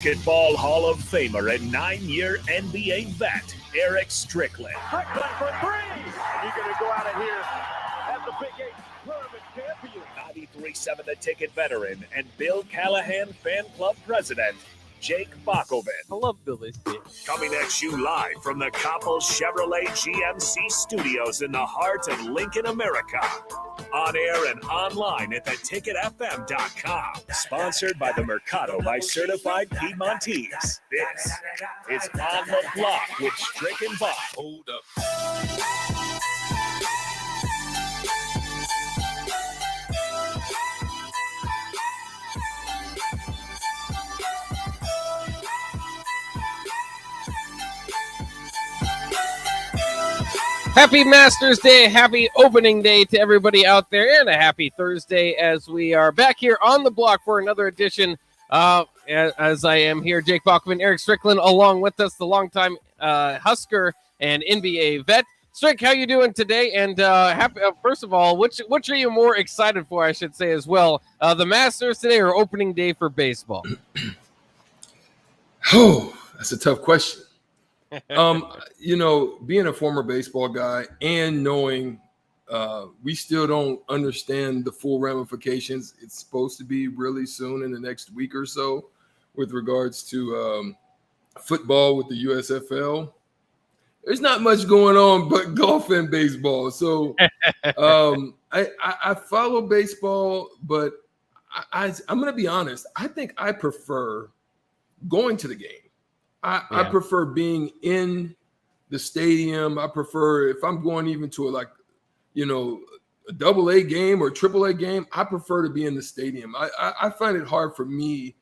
Basketball Hall of Famer and 9-year NBA vet, Eric Strickland. Strickland for three. And you're going to go out of here as the Big Eight tournament champion. 93.7 The Ticket veteran and Bill Callahan fan club president, Jake Bakoven. I love Billy. Coming at you live from the Coppel Chevrolet GMC studios in the heart of Lincoln, America. On air and online at theticketfm.com. Sponsored by the Mercado by Certified Piedmontese. This is On the Block with Strick and Bob. Hold up. Happy Masters Day, happy opening day to everybody out there, and a happy Thursday as we are back here on the block for another edition. As I am here, Jake Bachman, Eric Strickland, along with us, the longtime Husker and NBA vet. Strick, how you doing today? And first of all, which are you more excited for, I should say, as well? The Masters today or opening day for baseball? Oh, that's a tough question. Being a former baseball guy and knowing we still don't understand the full ramifications. It's supposed to be really soon in the next week or so with regards to football with the USFL. There's not much going on but golf and baseball. So I follow baseball, but I'm going to be honest. I think I prefer going to the game. I prefer being in the stadium. I prefer, if I'm going even to a AA game or AAA game, I prefer to be in the stadium. I find it hard for me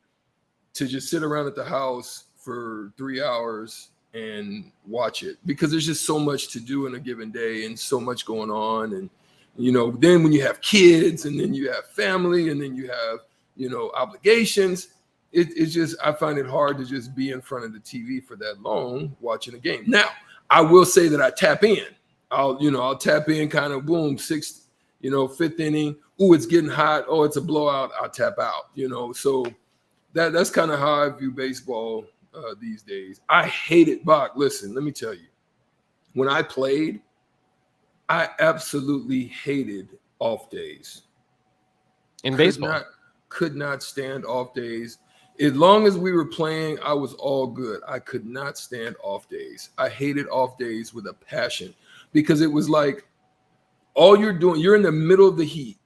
to just sit around at the house for 3 hours and watch it because there's just so much to do in a given day and so much going on. And, then when you have kids and then you have family and then you have, obligations, it's just, I find it hard to just be in front of the TV for that long watching a game. Now, I will say that I tap in. I'll tap in kind of boom, sixth, fifth inning. Ooh, it's getting hot. Oh, it's a blowout. I'll tap out, So that's kind of how I view baseball these days. I hate it, Bach. Listen, let me tell you. When I played, I absolutely hated off days. In baseball? Could not stand off days. As long as we were playing, I was all good. I could not stand off days. I hated off days with a passion because it was like all you're doing, you're in the middle of the heat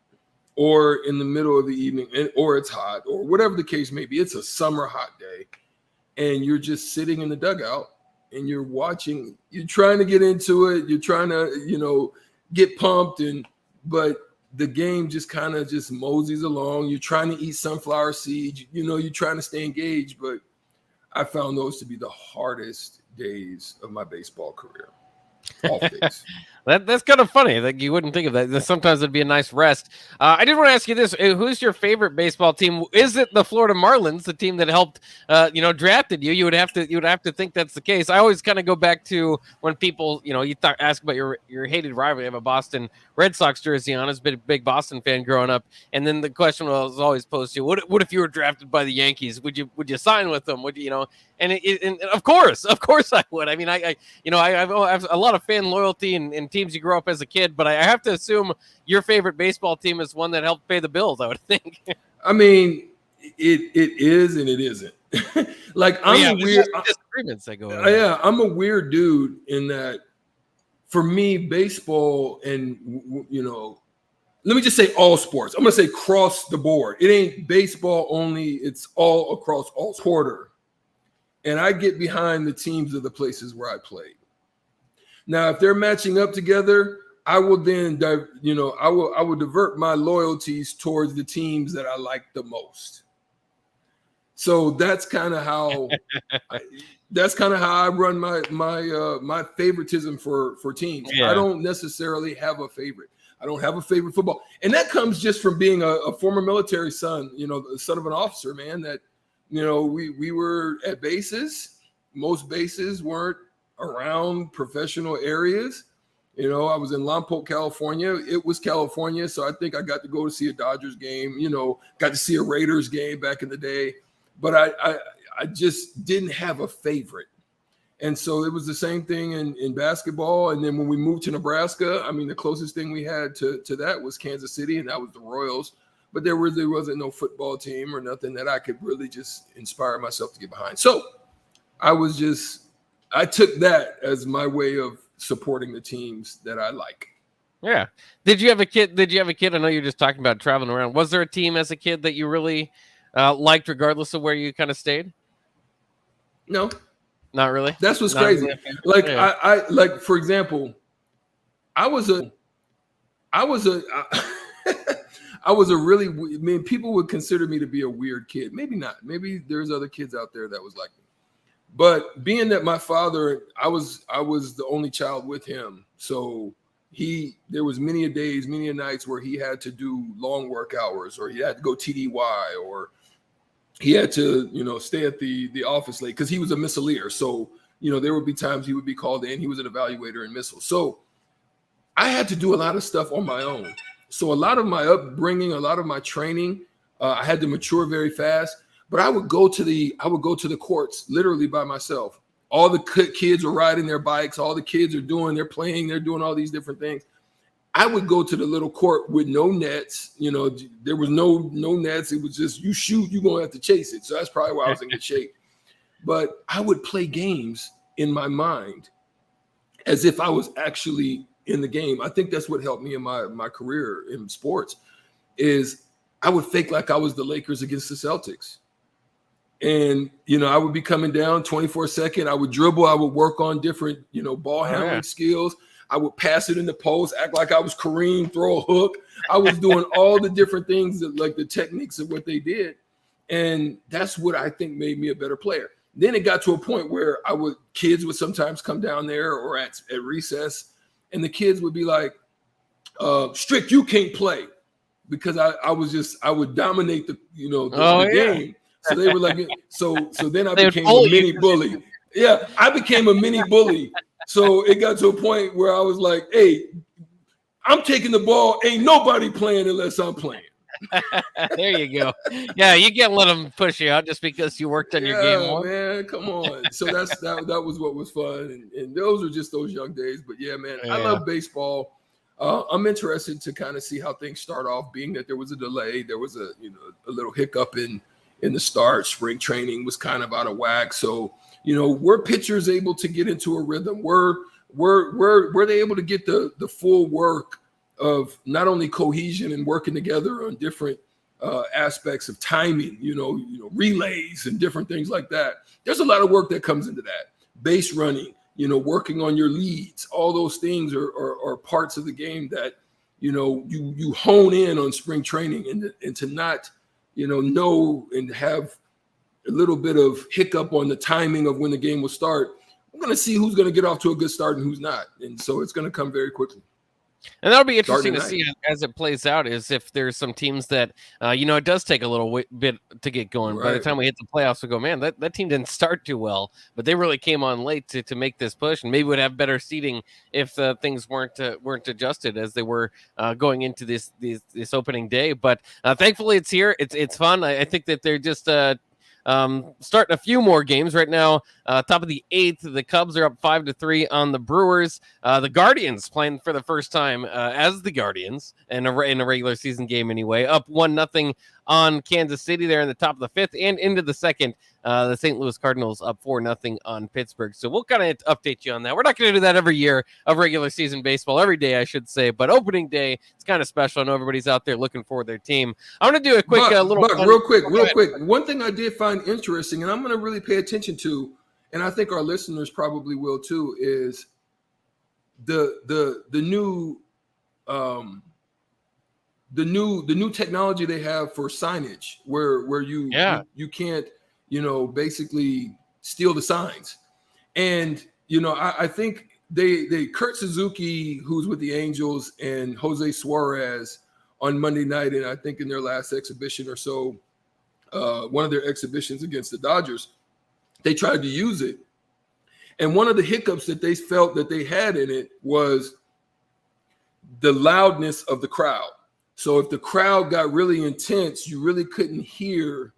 or in the middle of the evening or it's hot or whatever the case may be. It's a summer hot day and you're just sitting in the dugout and you're watching, you're trying to get into it. You're trying to, get pumped but the game just kind of just moseys along. You're trying to eat sunflower seeds. You're trying to stay engaged. But I found those to be the hardest days of my baseball career. Off days. That's kind of funny. Like you wouldn't think of that. Sometimes it'd be a nice rest. I did want to ask you this: who's your favorite baseball team? Is it the Florida Marlins, the team that helped, drafted you? You would have to think that's the case. I always kind of go back to when people, ask about your hated rival. You have a Boston Red Sox jersey on. I've been a big Boston fan growing up, and then the question was always posed to you: What if you were drafted by the Yankees? Would you sign with them? Would you, And, and of course I would. I mean, I have a lot of fan loyalty and teams you grew up as a kid, but I have to assume your favorite baseball team is one that helped pay the bills, I would think. I mean, it is and it isn't. Like I'm a weird disagreements that go on. Yeah, I'm a weird dude in that for me, baseball and let me just say all sports. I'm gonna say cross the board. It ain't baseball only, it's all across all sports. And I get behind the teams of the places where I played. Now, if they're matching up together, I will then, I will divert my loyalties towards the teams that I like the most. So that's kind of how I run my favoritism for teams. Yeah. I don't necessarily have a favorite. I don't have a favorite football, and that comes just from being a former military son. The son of an officer, man. That we were at bases. Most bases weren't around professional areas. I was in Lompoc, California. It was California, so I think I got to go to see a Dodgers game, got to see a Raiders game back in the day. But I just didn't have a favorite. And so it was the same thing in basketball. And then when we moved to Nebraska, I mean, the closest thing we had to that was Kansas City, and that was the Royals. But there really wasn't no football team or nothing that I could really just inspire myself to get behind. So I took that as my way of supporting the teams that I like. Yeah. Did you have a kid? I know you're just talking about traveling around. Was there a team as a kid that you really liked, regardless of where you kind of stayed? No. Not really. That's what's crazy. Like yeah. I like, for example, I was a really, I mean, people would consider me to be a weird kid. Maybe not. Maybe there's other kids out there that was like me. But being that my father, I was the only child with him, so there was many days, many nights where he had to do long work hours, or he had to go TDY, or he had to, stay at the office late because he was a missileer. So, there would be times he would be called in. He was an evaluator in missiles. So I had to do a lot of stuff on my own. So a lot of my upbringing, a lot of my training, I had to mature very fast. But I would go to the courts literally by myself. All the kids are riding their bikes. All the kids are they're playing. They're doing all these different things. I would go to the little court with no nets. There was no nets. It was just, you shoot, you're going to have to chase it. So that's probably why I was in good shape. But I would play games in my mind as if I was actually in the game. I think that's what helped me in my career in sports is I would fake like I was the Lakers against the Celtics. And, I would be coming down 24-second. I would dribble. I would work on different, ball handling skills. I would pass it in the post, act like I was Kareem, throw a hook. I was doing all the different things that, like the techniques of what they did. And that's what I think made me a better player. Then it got to a point where kids would sometimes come down there or at recess, and the kids would be like, Strick, you can't play. Because I would dominate the game. So they were like, so then I became a mini bully. Yeah, I became a mini bully. So it got to a point where I was like, hey, I'm taking the ball. Ain't nobody playing unless I'm playing. There you go. Yeah, you can't let them push you out just because you worked on your game. Yeah, man, come on. So that was what was fun. And those are just those young days. But yeah, man, I love baseball. I'm interested to kind of see how things start off, being that there was a delay. There was a little hiccup in the start. Spring training was kind of out of whack. So, were pitchers able to get into a rhythm? Were they able to get the full work of not only cohesion and working together on different aspects of timing, relays and different things like that? There's a lot of work that comes into that. Base running, working on your leads, all those things are parts of the game that, you hone in on spring training and to not, know and have a little bit of hiccup on the timing of when the game will start. We're going to see who's going to get off to a good start and who's not. And so it's going to come very quickly. And that'll be interesting to see as it plays out, is if there's some teams that, it does take a little bit to get going. Right. By the time we hit the playoffs, we go, man, that team didn't start too well, but they really came on late to make this push, and maybe would have better seeding if things weren't adjusted as they were going into this opening day. But thankfully it's here. It's fun. I think that they're just starting a few more games right now. Top of the 8th, the Cubs are up 5-3 on the Brewers. The Guardians playing for the first time as the Guardians in a regular season game anyway, up 1-0 on Kansas City. They're in the top of the 5th and into the 2nd. The St. Louis Cardinals up 4-0 on Pittsburgh. So we'll kind of update you on that. We're not going to do that every year of regular season baseball, every day, I should say. But opening day, it's kind of special. I know everybody's out there looking for their team. I'm going to do a quick real quick. One thing I did find interesting, and I'm going to really pay attention to, and I think our listeners probably will too, is the new technology they have for signage, where you can't basically steal the signs. And I think they Kurt Suzuki, who's with the Angels, and Jose Suarez on Monday night, and I think in their last exhibition or so, one of their exhibitions against the Dodgers, they tried to use it. And one of the hiccups that they felt that they had in it was the loudness of the crowd. So if the crowd got really intense, you really couldn't hear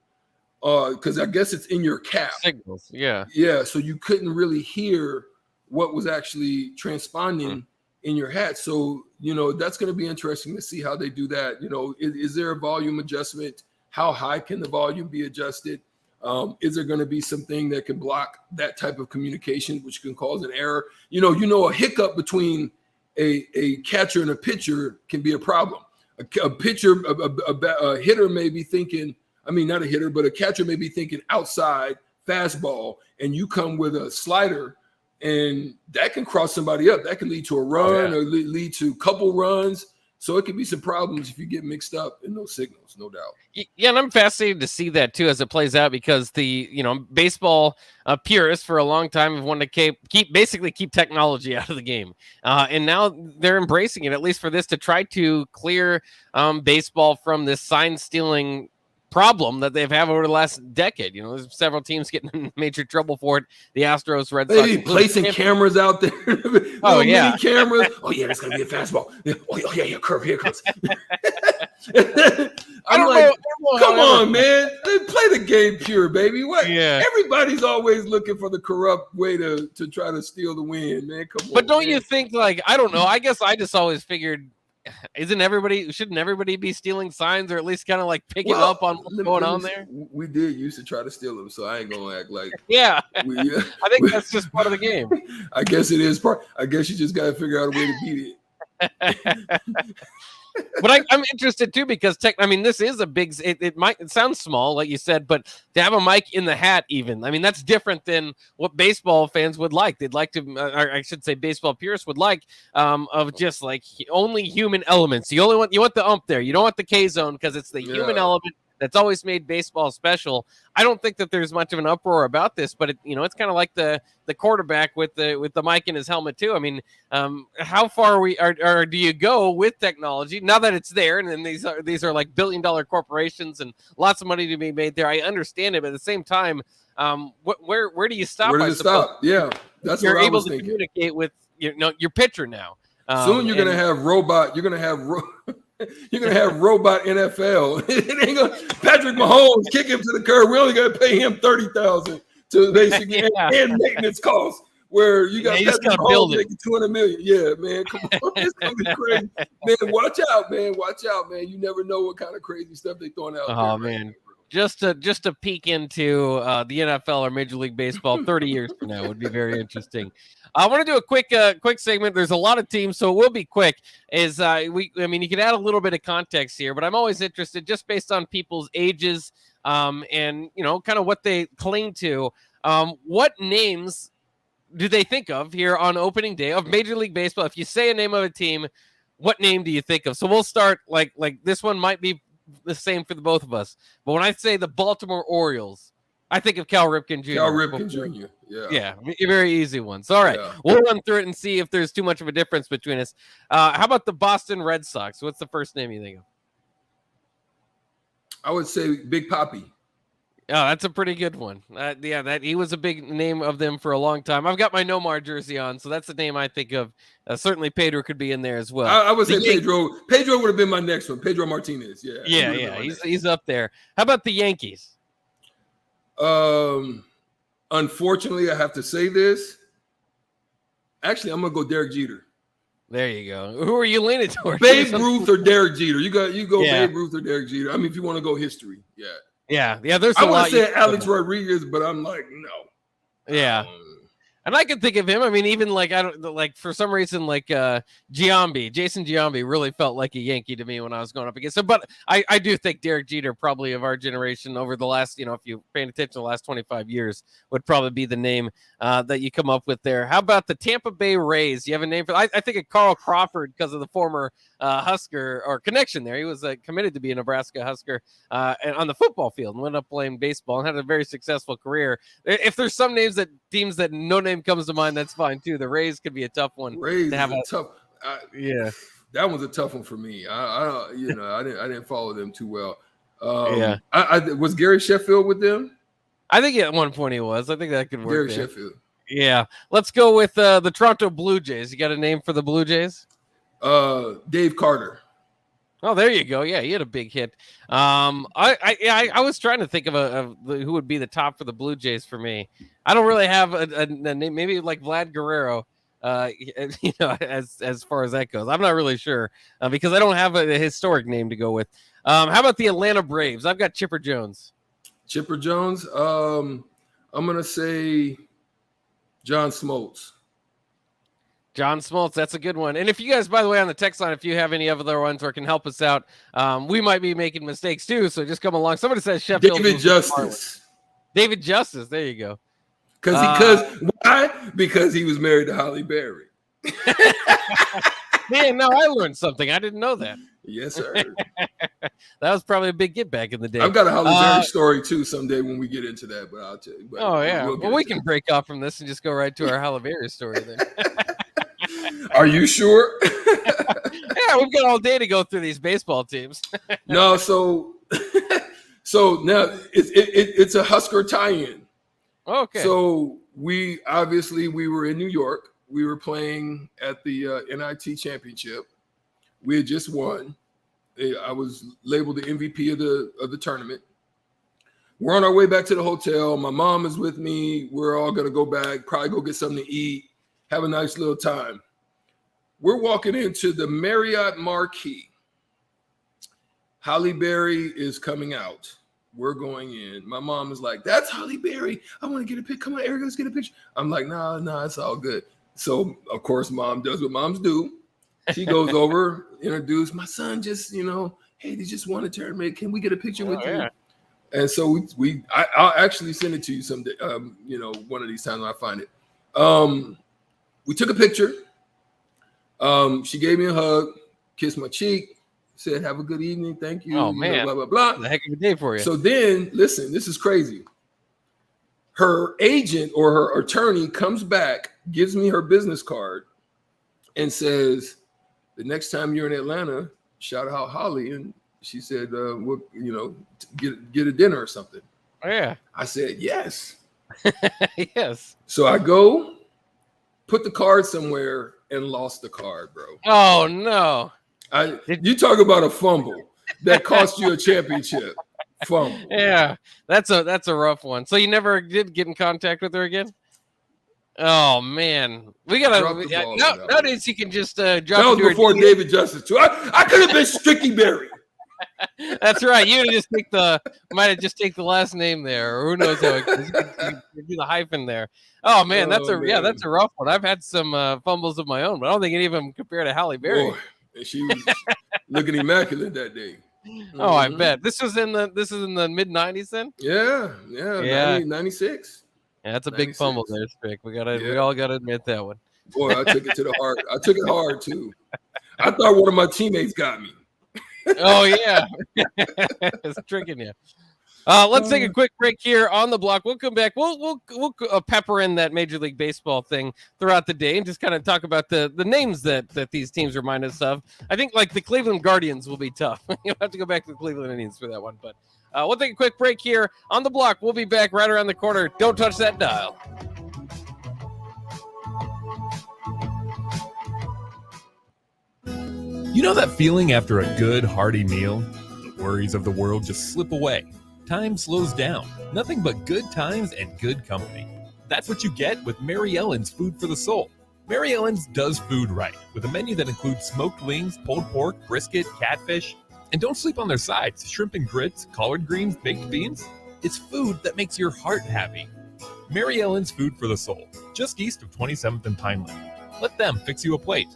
because I guess it's in your cap. Signals, yeah. Yeah, so you couldn't really hear what was actually transponding in your hat. So, that's going to be interesting to see how they do that. Is there a volume adjustment? How high can the volume be adjusted? Is there going to be something that can block that type of communication, which can cause an error? A hiccup between a catcher and a pitcher can be a problem. A pitcher, a hitter may be thinking, not a hitter, but a catcher may be thinking outside fastball, and you come with a slider, and that can cross somebody up. That can lead to a run or lead to a couple runs. So it could be some problems if you get mixed up in those signals, no doubt. Yeah, and I'm fascinated to see that too as it plays out, because the baseball purists for a long time have wanted to keep technology out of the game, and now they're embracing it, at least for this, to try to clear baseball from this sign stealing problem that they've had over the last decade. There's several teams getting in major trouble for it. The Astros, Red Sox, placing cameras out there. Mini cameras. Oh yeah, that's gonna be a fastball. Oh yeah, curve, here it comes. I'm like, come on, man. Play the game pure, baby. What? Yeah. Everybody's always looking for the corrupt way to try to steal the win, man. Come on. But don't you think, I don't know, I guess I just always figured, shouldn't everybody be stealing signs, or at least kind of picking up on what's going on there? We did used to try to steal them, so I ain't gonna act like I think that's just part of the game. I guess it is part. I guess you just gotta figure out a way to beat it. But I'm interested too, because this is a big. It sounds small, like you said, but to have a mic in the hat, even that's different than what baseball fans would like. They'd like to, or I should say, baseball purists would like, of just only human elements. You want the ump there. You don't want the K zone, because it's the human element that's always made baseball special. I don't think that there's much of an uproar about this, but it's kind of like the quarterback with the mic in his helmet too. How far do you go with technology now that it's there? And then these are like billion-dollar corporations and lots of money to be made there. I understand it, but at the same time, where do you stop? Where does it stop? Yeah, that's you're what I able was to thinking. Communicate with your pitcher now. Soon you're gonna have robot. You're gonna have robot NFL. It ain't gonna Patrick Mahomes kick him to the curb. We only gotta pay him $30,000 to basically and maintenance costs. Where you got Patrick Mahomes making $200 million. Yeah, man, come on, it's gonna be crazy. Man, watch out, man. You never know what kind of crazy stuff they throwing out. Oh man. Just to peek into the NFL or Major League Baseball 30 years from now would be very interesting. I want to do a quick segment. There's a lot of teams, so it will be quick. You could add a little bit of context here, but I'm always interested, just based on people's ages, and kind of what they cling to. What names do they think of here on opening day of Major League Baseball? If you say a name of a team, what name do you think of? So we'll start like this one might be the same for the both of us, but when I say the Baltimore Orioles, I think of Cal Ripken Jr. Cal Ripken Jr. Yeah, very easy ones. All right, we'll run through it and see if there's too much of a difference between us. How about the Boston Red Sox? What's the first name you think of? I would say Big Papi. Oh, that's a pretty good one. He was a big name of them for a long time. I've got my Nomar jersey on, so that's the name I think of. Certainly Pedro could be in there as well. I would say Pedro. Pedro would have been my next one. Pedro Martinez. Yeah. He's up there. How about the Yankees? Unfortunately, I have to say this. Actually, I'm gonna go Derek Jeter. There you go. Who are you leaning towards? Babe Ruth or Derek Jeter? You go Babe Ruth or Derek Jeter. If you want to go history, Yeah. There's. I want to say Alex Rodriguez, but I'm like, no. Yeah. And I can think of him. Even for some reason, Jason Giambi really felt like a Yankee to me when I was going up against him. But I do think Derek Jeter, probably of our generation over the last, if you're paying attention to the last 25 years, would probably be the name that you come up with there. How about the Tampa Bay Rays? Do you have a name for? I think of Carl Crawford because of the former Husker or connection there. He was committed to be a Nebraska Husker and on the football field and went up playing baseball and had a very successful career. If there's some teams that no name comes to mind, that's fine too. The Rays could be a tough one. Rays to have tough. That was a tough one for me. I didn't follow them too well. Was Gary Sheffield with them? I think at one point he was. I think that could work. Gary Sheffield. Yeah. Let's go with the Toronto Blue Jays. You got a name for the Blue Jays? Dave Carter. Oh, there you go. Yeah, he had a big hit. I was trying to think of who would be the top for the Blue Jays for me. I don't really have a name. Maybe like Vlad Guerrero. As far as that goes, I'm not really sure because I don't have a historic name to go with. How about the Atlanta Braves? I've got Chipper Jones. Chipper Jones. I'm gonna say John Smoltz. John Smoltz, that's a good one. And if you guys, by the way, on the text line, if you have any other ones or can help us out, we might be making mistakes too. So just come along. Somebody says Sheffield. David Justice. David Justice. There you go. Why? Because he was married to Holly Berry. Man, no, I learned something. I didn't know that. Yes, sir. That was probably a big get back in the day. I've got a Holly Berry story too someday when we get into that, but I'll tell you. We can break off from this and just go right to our Holly Berry story then. Are you sure? Yeah, we've got all day to go through these baseball teams. No, so now it's a Husker tie-in. Okay. So we were in New York. We were playing at the NIT championship. We had just won. I was labeled the MVP of the tournament. We're on our way back to the hotel. My mom is with me. We're all gonna go back, probably go get something to eat, have a nice little time. We're walking into the Marriott Marquis. Holly Berry is coming out. We're going in. My mom is like, "That's Holly Berry. I want to get a picture. Come on, Eric, let's get a picture." I'm like, "Nah, it's all good." So, of course, mom does what moms do. She goes over, introduce my son, just, hey, they just won a tournament. Can we get a picture with you? And so I'll actually send it to you someday, one of these times when I find it. We took a picture. She gave me a hug, kissed my cheek, said, "Have a good evening. Thank you." Oh, man. Blah, blah, blah. The heck of a day for you. So then, listen, this is crazy. Her agent or her attorney comes back, gives me her business card, and says, "The next time you're in Atlanta, shout out Holly." And she said, get a dinner or something. Oh, yeah. I said, yes. Yes. So I go, put the card somewhere, and lost the card, bro. Oh, no. You talk about a fumble that cost you a championship. Fumble. Yeah, that's a rough one. So you never did get in contact with her again? Oh man, we gotta. Nowadays you can just drop. That was before David Justice too. I could have been Stricky Berry. That's right. You might have just take the last name there, or who knows how it goes. You do the hyphen there. Oh man, that's a rough one. I've had some fumbles of my own, but I don't think any of them compare to Halle Berry. Boy, and she was looking immaculate that day. Oh, I bet. This is in the mid 90s then? Yeah. 96. Yeah, that's a big fumble there, Strick. We all gotta admit that one. Boy, I took it to the heart. I took it hard too. I thought one of my teammates got me. Oh yeah. It's tricking you. Let's take a quick break here on the block. We'll come back. We'll pepper in that Major League Baseball thing throughout the day and just kind of talk about the names that these teams remind us of. I think like the Cleveland Guardians will be tough. You'll have to go back to the Cleveland Indians for that one. But we'll take a quick break here on the block. We'll be back right around the corner. Don't touch that dial. You know that feeling after a good, hearty meal? The worries of the world just slip away. Time slows down. Nothing but good times and good company. That's what you get with Mary Ellen's Food for the Soul. Mary Ellen's does food right, with a menu that includes smoked wings, pulled pork, brisket, catfish. And don't sleep on their sides, shrimp and grits, collard greens, baked beans. It's food that makes your heart happy. Mary Ellen's Food for the Soul, just east of 27th and Pineland. Let them fix you a plate.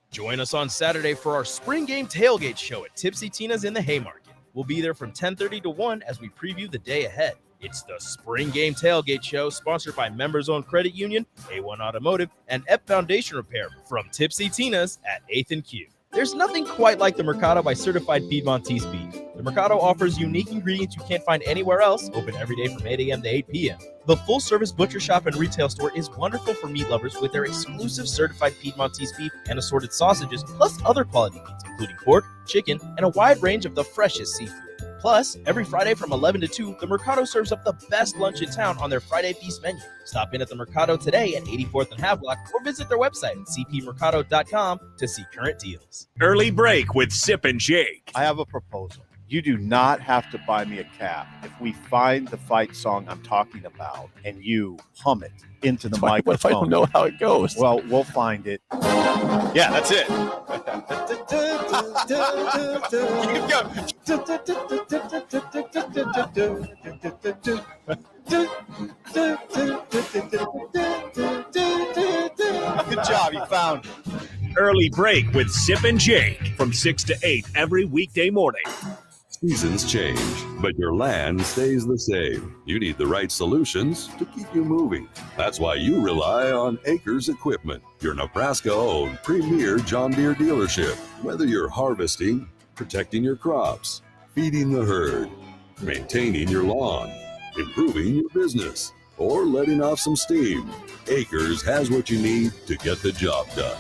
Join us on Saturday for our spring game tailgate show at Tipsy Tina's in the Haymarket. We'll be there from 10:30 to 1 as we preview the day ahead. It's the Spring Game Tailgate Show, sponsored by Members Owned Credit Union, A1 Automotive, and EP Foundation Repair from Tipsy Tina's at 8th and Q. There's nothing quite like the Mercado by Certified Piedmontese Beef. The Mercado offers unique ingredients you can't find anywhere else, open every day from 8 a.m. to 8 p.m. The full-service butcher shop and retail store is wonderful for meat lovers with their exclusive Certified Piedmontese beef and assorted sausages, plus other quality meats, including pork, chicken, and a wide range of the freshest seafood. Plus, every Friday from 11 to 2, the Mercado serves up the best lunch in town on their Friday Feast menu. Stop in at the Mercado today at 84th and Havelock or visit their website at cpmercado.com to see current deals. Early break with Sip and Jake. I have a proposal. You do not have to buy me a cab if we find the fight song I'm talking about and you hum it into the microphone. What if I don't know how it goes? Well, we'll find it. Yeah, that's it. Good job, you found it. Early break with Sip and Jake from 6 to 8 every weekday morning. Seasons change, but your land stays the same. You need the right solutions to keep you moving. That's why you rely on Acres Equipment, your Nebraska-owned premier John Deere dealership. Whether you're harvesting, protecting your crops, feeding the herd, maintaining your lawn, improving your business, or letting off some steam, Acres has what you need to get the job done.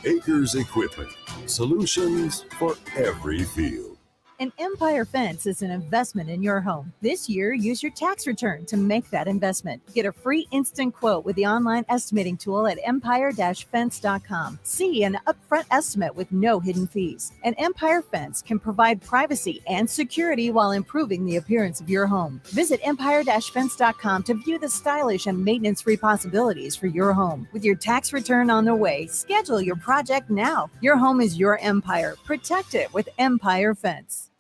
Acres Equipment, solutions for every field. An Empire Fence is an investment in your home. This year, use your tax return to make that investment. Get a free instant quote with the online estimating tool at empire-fence.com. See an upfront estimate with no hidden fees. An Empire Fence can provide privacy and security while improving the appearance of your home. Visit empire-fence.com to view the stylish and maintenance-free possibilities for your home. With your tax return on the way, schedule your project now. Your home is your empire. Protect it with Empire Fence.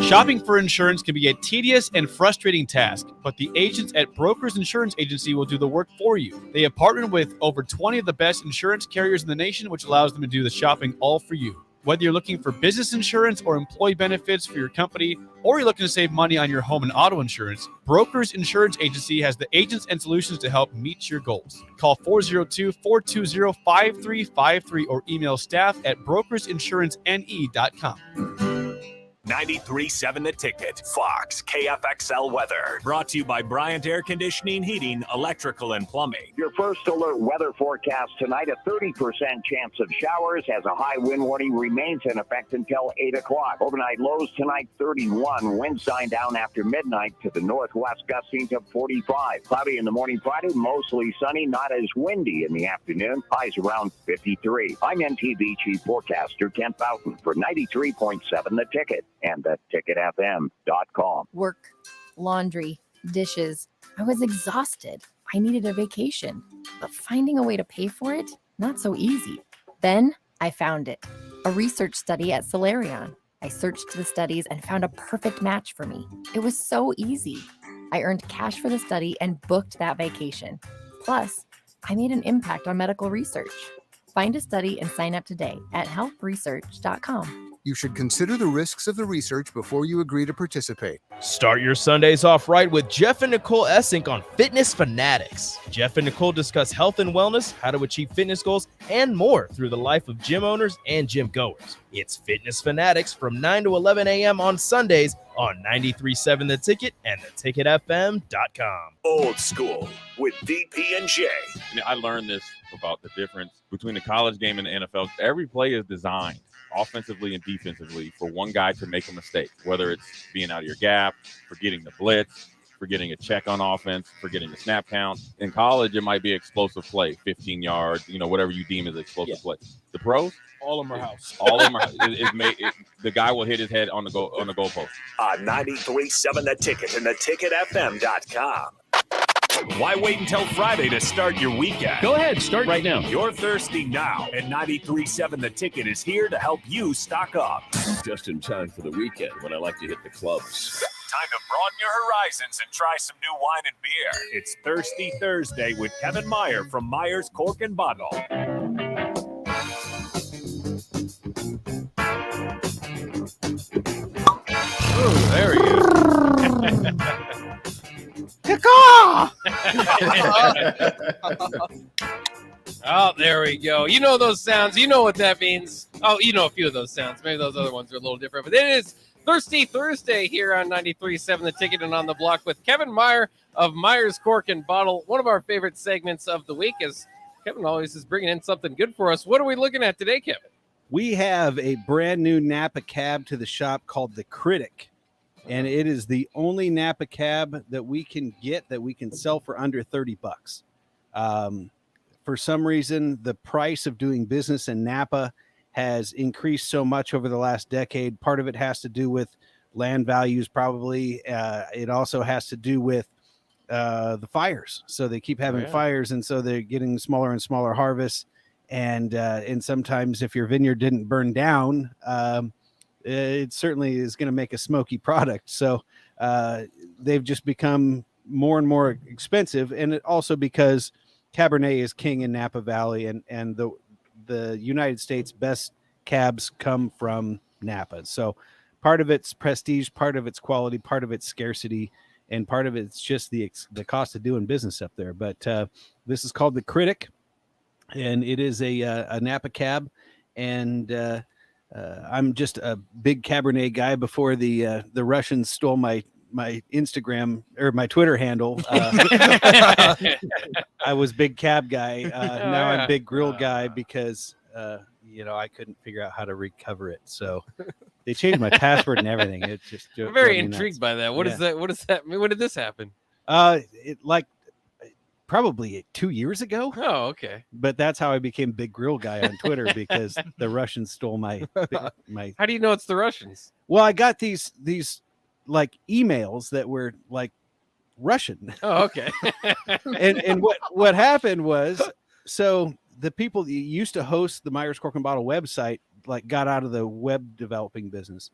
Shopping for insurance can be a tedious and frustrating task, but the agents at Brokers Insurance Agency will do the work for you. They have partnered with over 20 of the best insurance carriers in the nation, which allows them to do the shopping all for you. Whether you're looking for business insurance or employee benefits for your company, or you're looking to save money on your home and auto insurance, Brokers Insurance Agency has the agents and solutions to help meet your goals. Call 402-420-5353 or email staff at brokersinsurancenE.com. 93.7 The Ticket, Fox, KFXL weather. Brought to you by Bryant Air Conditioning, Heating, Electrical, and Plumbing. Your first alert weather forecast tonight, a 30% chance of showers as a high wind warning remains in effect until 8 o'clock. Overnight lows tonight, 31. Winds dying down after midnight to the northwest, gusting to 45. Cloudy in the morning Friday, mostly sunny, not as windy in the afternoon. Highs around 53. I'm NTV Chief Forecaster Kent Fountain for 93.7 The Ticket and theticketfm.com. Work, laundry, dishes. I was exhausted. I needed a vacation, but finding a way to pay for it, not so easy. Then I found it, a research study at Solarion. I searched the studies and found a perfect match for me. It was so easy. I earned cash for the study and booked that vacation. Plus, I made an impact on medical research. Find a study and sign up today at helpresearch.com. You should consider the risks of the research before you agree to participate. Start your Sundays off right with Jeff and Nicole Essink on Fitness Fanatics. Jeff and Nicole discuss health and wellness, how to achieve fitness goals, and more through the life of gym owners and gym goers. It's Fitness Fanatics from 9 to 11 a.m. on Sundays on 93.7 The Ticket and theticketfm.com. Old School with VP and J. I learned this about the difference between the college game and the NFL. Every play is designed offensively and defensively for one guy to make a mistake, whether it's being out of your gap, forgetting the blitz, forgetting a check on offense, forgetting the snap count. In college, it might be explosive play, 15 yards, whatever you deem as explosive play. The pros, all of them are house. All of them are. The guy will hit his head on the goalpost. 93.7 The Ticket and theticketfm.com. Why wait until Friday to start your weekend? Go ahead, start right now. You're thirsty now, and 93.7 The Ticket is here to help you stock up. Just in time for the weekend when I like to hit the clubs. Time to broaden your horizons and try some new wine and beer. It's Thirsty Thursday with Kevin Meyer from Meyer's Cork and Bottle. Oh, there he is. Oh, there we go. You know those sounds. You know what that means. Oh, you know a few of those sounds. Maybe those other ones are a little different. But it is Thirsty Thursday here on 93.7 The Ticket and on the Block with Kevin Meyer of Meyer's Cork and Bottle. One of our favorite segments of the week is Kevin always is bringing in something good for us. What are we looking at today, Kevin? We have a brand new Napa cab to the shop called the Critic. and it is the only Napa cab that we can get that we can sell for under $30. For some reason, the price of doing business in Napa has increased so much over the last decade. Part of it has to do with land values, probably. It also has to do with the fires. So they keep having fires, and so they're getting smaller and smaller harvests. And sometimes if your vineyard didn't burn down, it certainly is going to make a smoky product. So they've just become more and more expensive. And it also because Cabernet is king in Napa Valley, and the United States best cabs come from Napa. So part of it's prestige, part of it's quality, part of it's scarcity, and part of it's just the cost of doing business up there. But this is called the Critic, and it is a Napa cab. And I'm just a big Cabernet guy. Before the Russians stole my Instagram or my Twitter handle, I was big cab guy. Now I'm big grill guy because I couldn't figure out how to recover it. So they changed my password and everything. It just I'm very intrigued by that. What is that? What does that mean? When did this happen? It probably 2 years ago. Oh, okay. But that's how I became big grill guy on Twitter, because the Russians stole my. How do you know it's the Russians? Well, I got these like emails that were like Russian. Oh, okay. and what happened was, so the people that used to host the Myers Cork and Bottle website like got out of the web developing business,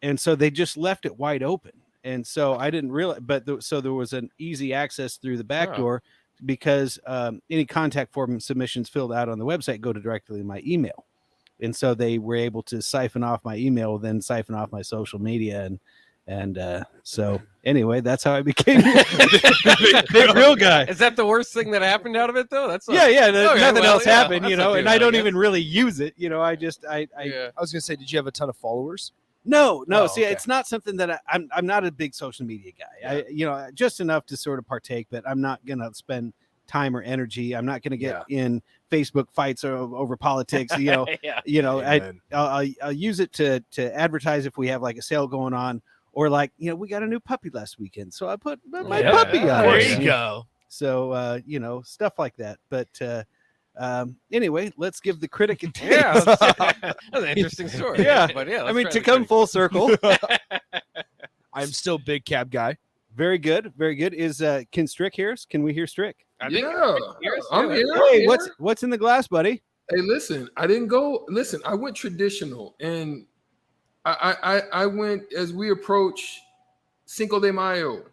and so they just left it wide open. And so I didn't realize, so there was an easy access through the back door, because any contact form submissions filled out on the website go to directly to my email. And so they were able to siphon off my email, then siphon off my social media. And so anyway, that's how I became big grill guy. Is that the worst thing that happened out of it, though? That's nothing else happened, and I don't even really use it. I was gonna say, did you have a ton of followers? No. See, it's not something that I'm not a big social media guy. Just enough to sort of partake, but I'm not gonna spend time or energy. I'm not gonna get in Facebook fights over politics. I'll use it to advertise if we have like a sale going on, or like we got a new puppy last weekend, so I put my puppy on. There you go. So stuff like that. But anyway, let's give the Critic a taste. Yeah, that's an interesting story. Yeah, but yeah, I mean, to come full circle, I'm still big cab guy. Very good, very good. Is can Strick hear us? Can we hear Strick? I'm here. Hey, what's in the glass, buddy? Hey, listen, I went traditional, and I went, as we approach Cinco de Mayo,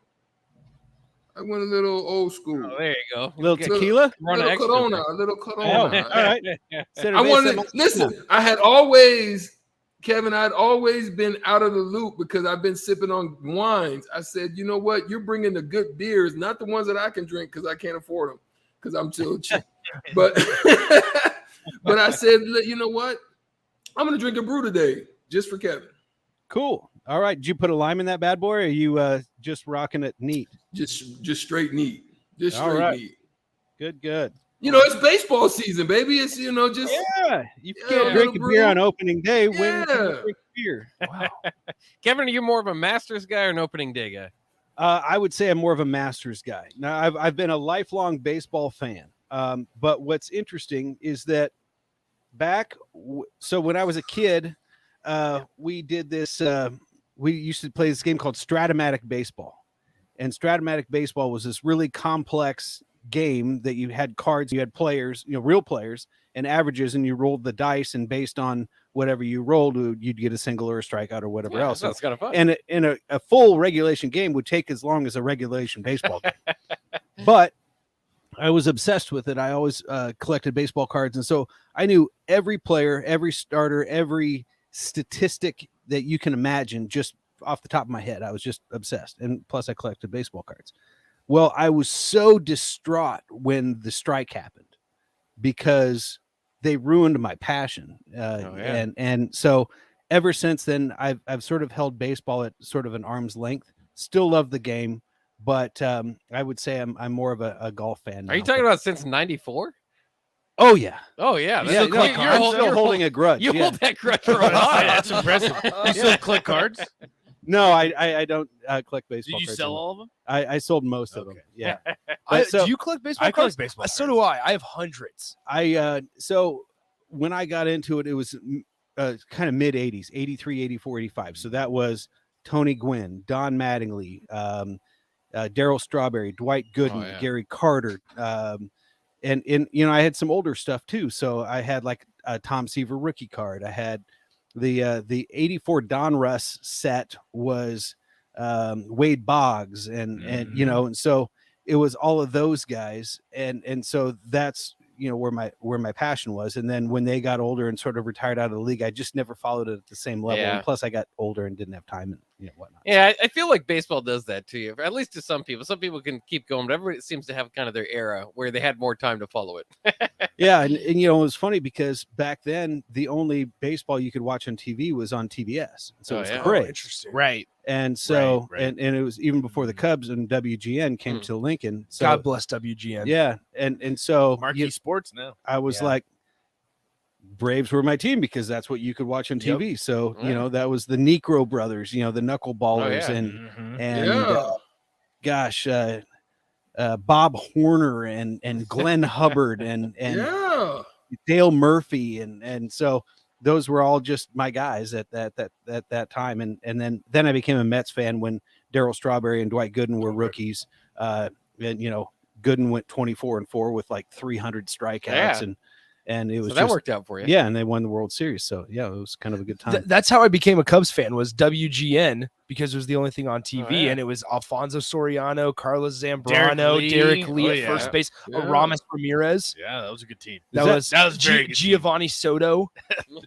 I went a little old school. Oh, there you go. A little tequila? A little Corona. Oh, all right. Kevin, I'd always been out of the loop because I've been sipping on wines. I said, you know what? You're bringing the good beers, not the ones that I can drink because I can't afford them because I'm too cheap. But I said, you know what? I'm going to drink a brew today just for Kevin. Cool. All right. Did you put a lime in that bad boy, or are you just rocking it neat? Just straight neat. Just straight neat. Good. It's baseball season, baby. It's you can't drink a beer on opening day. When you drink beer? Wow. Kevin, are you more of a Masters guy or an opening day guy? I would say I'm more of a Masters guy. Now, I've been a lifelong baseball fan. But what's interesting is that so when I was a kid, we did this. We used to play this game called Stratomatic Baseball, and Stratomatic Baseball was this really complex game that you had cards, you had players, real players, and averages, and you rolled the dice, and based on whatever you rolled, you'd get a single or a strikeout or whatever else. That's kind of fun. And a full regulation game would take as long as a regulation baseball game. But I was obsessed with it. I always collected baseball cards, and so I knew every player, every starter, every statistic that you can imagine just off the top of my head. I was just obsessed, and plus I collected baseball cards. Well, I was so distraught when the strike happened because they ruined my passion. And so ever since then, I've sort of held baseball at sort of an arm's length. Still love the game, but I would say I'm more of a golf fan now. Are you talking about since '94? Oh yeah. Yeah. I'm still holding a grudge. You hold that grudge for a while. That's impressive. You still collect cards? No, I don't collect baseball Did you cards sell anymore. all of them? I sold most of them. Yeah. Do you collect baseball I cards? collect baseball So do I. I have hundreds. So when I got into it, it was kind of mid 80s, 83, 84, 85. So that was Tony Gwynn, Don Mattingly, Darryl Strawberry, Dwight Gooden, Gary Carter. And I had some older stuff too. So I had like a Tom Seaver rookie card. I had the 84 Don Russ set was Wade Boggs and so it was all of those guys. And so that's, where my passion was. And then when they got older and sort of retired out of the league, I just never followed it at the same level. Yeah. And plus I got older and didn't have time and whatnot. Yeah, I feel like baseball does that to you, at least to some people. Some people can keep going, but everybody seems to have kind of their era where they had more time to follow it. Yeah, and it was funny because back then the only baseball you could watch on TV was on TBS. So it's great. Interesting. Right. And so Right. And it was even before the Cubs and WGN came to Lincoln. So God bless WGN. Yeah, and so Marquee Sports now. I was like, Braves were my team because that's what you could watch on TV. So that was the Negro Brothers, the knuckleballers and Bob Horner and Glenn Hubbard and Dale Murphy and so those were all just my guys at that time and then I became a Mets fan when Darryl Strawberry and Dwight Gooden were rookies. And Gooden went 24-4 with like 300 strikeouts and it was that worked out for you. Yeah, and they won the World Series. So yeah, it was kind of a good time. That's how I became a Cubs fan, was WGN, because it was the only thing on TV, and it was Alfonso Soriano, Carlos Zambrano, Derek Lee at first base, Aramis Ramirez. Yeah, that was a good team. That was very good Giovanni Soto.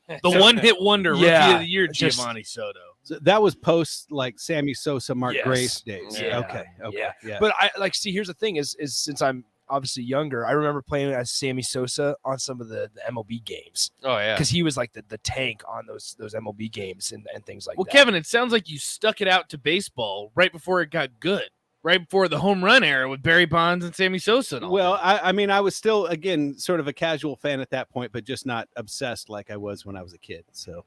The one-hit wonder, rookie of the year, Giovanni Soto. So that was post like Sammy Sosa, Mark Grace days. Yeah. Okay. Yeah. But see, here's the thing is since I'm obviously younger, I remember playing as Sammy Sosa on some of the MLB games. Oh yeah, because he was like the tank on those MLB games and things like that. Well, Kevin, it sounds like you stuck it out to baseball right before it got good, right before the home run era with Barry Bonds and Sammy Sosa. And all Well, I mean, I was still again sort of a casual fan at that point, but just not obsessed like I was when I was a kid. So,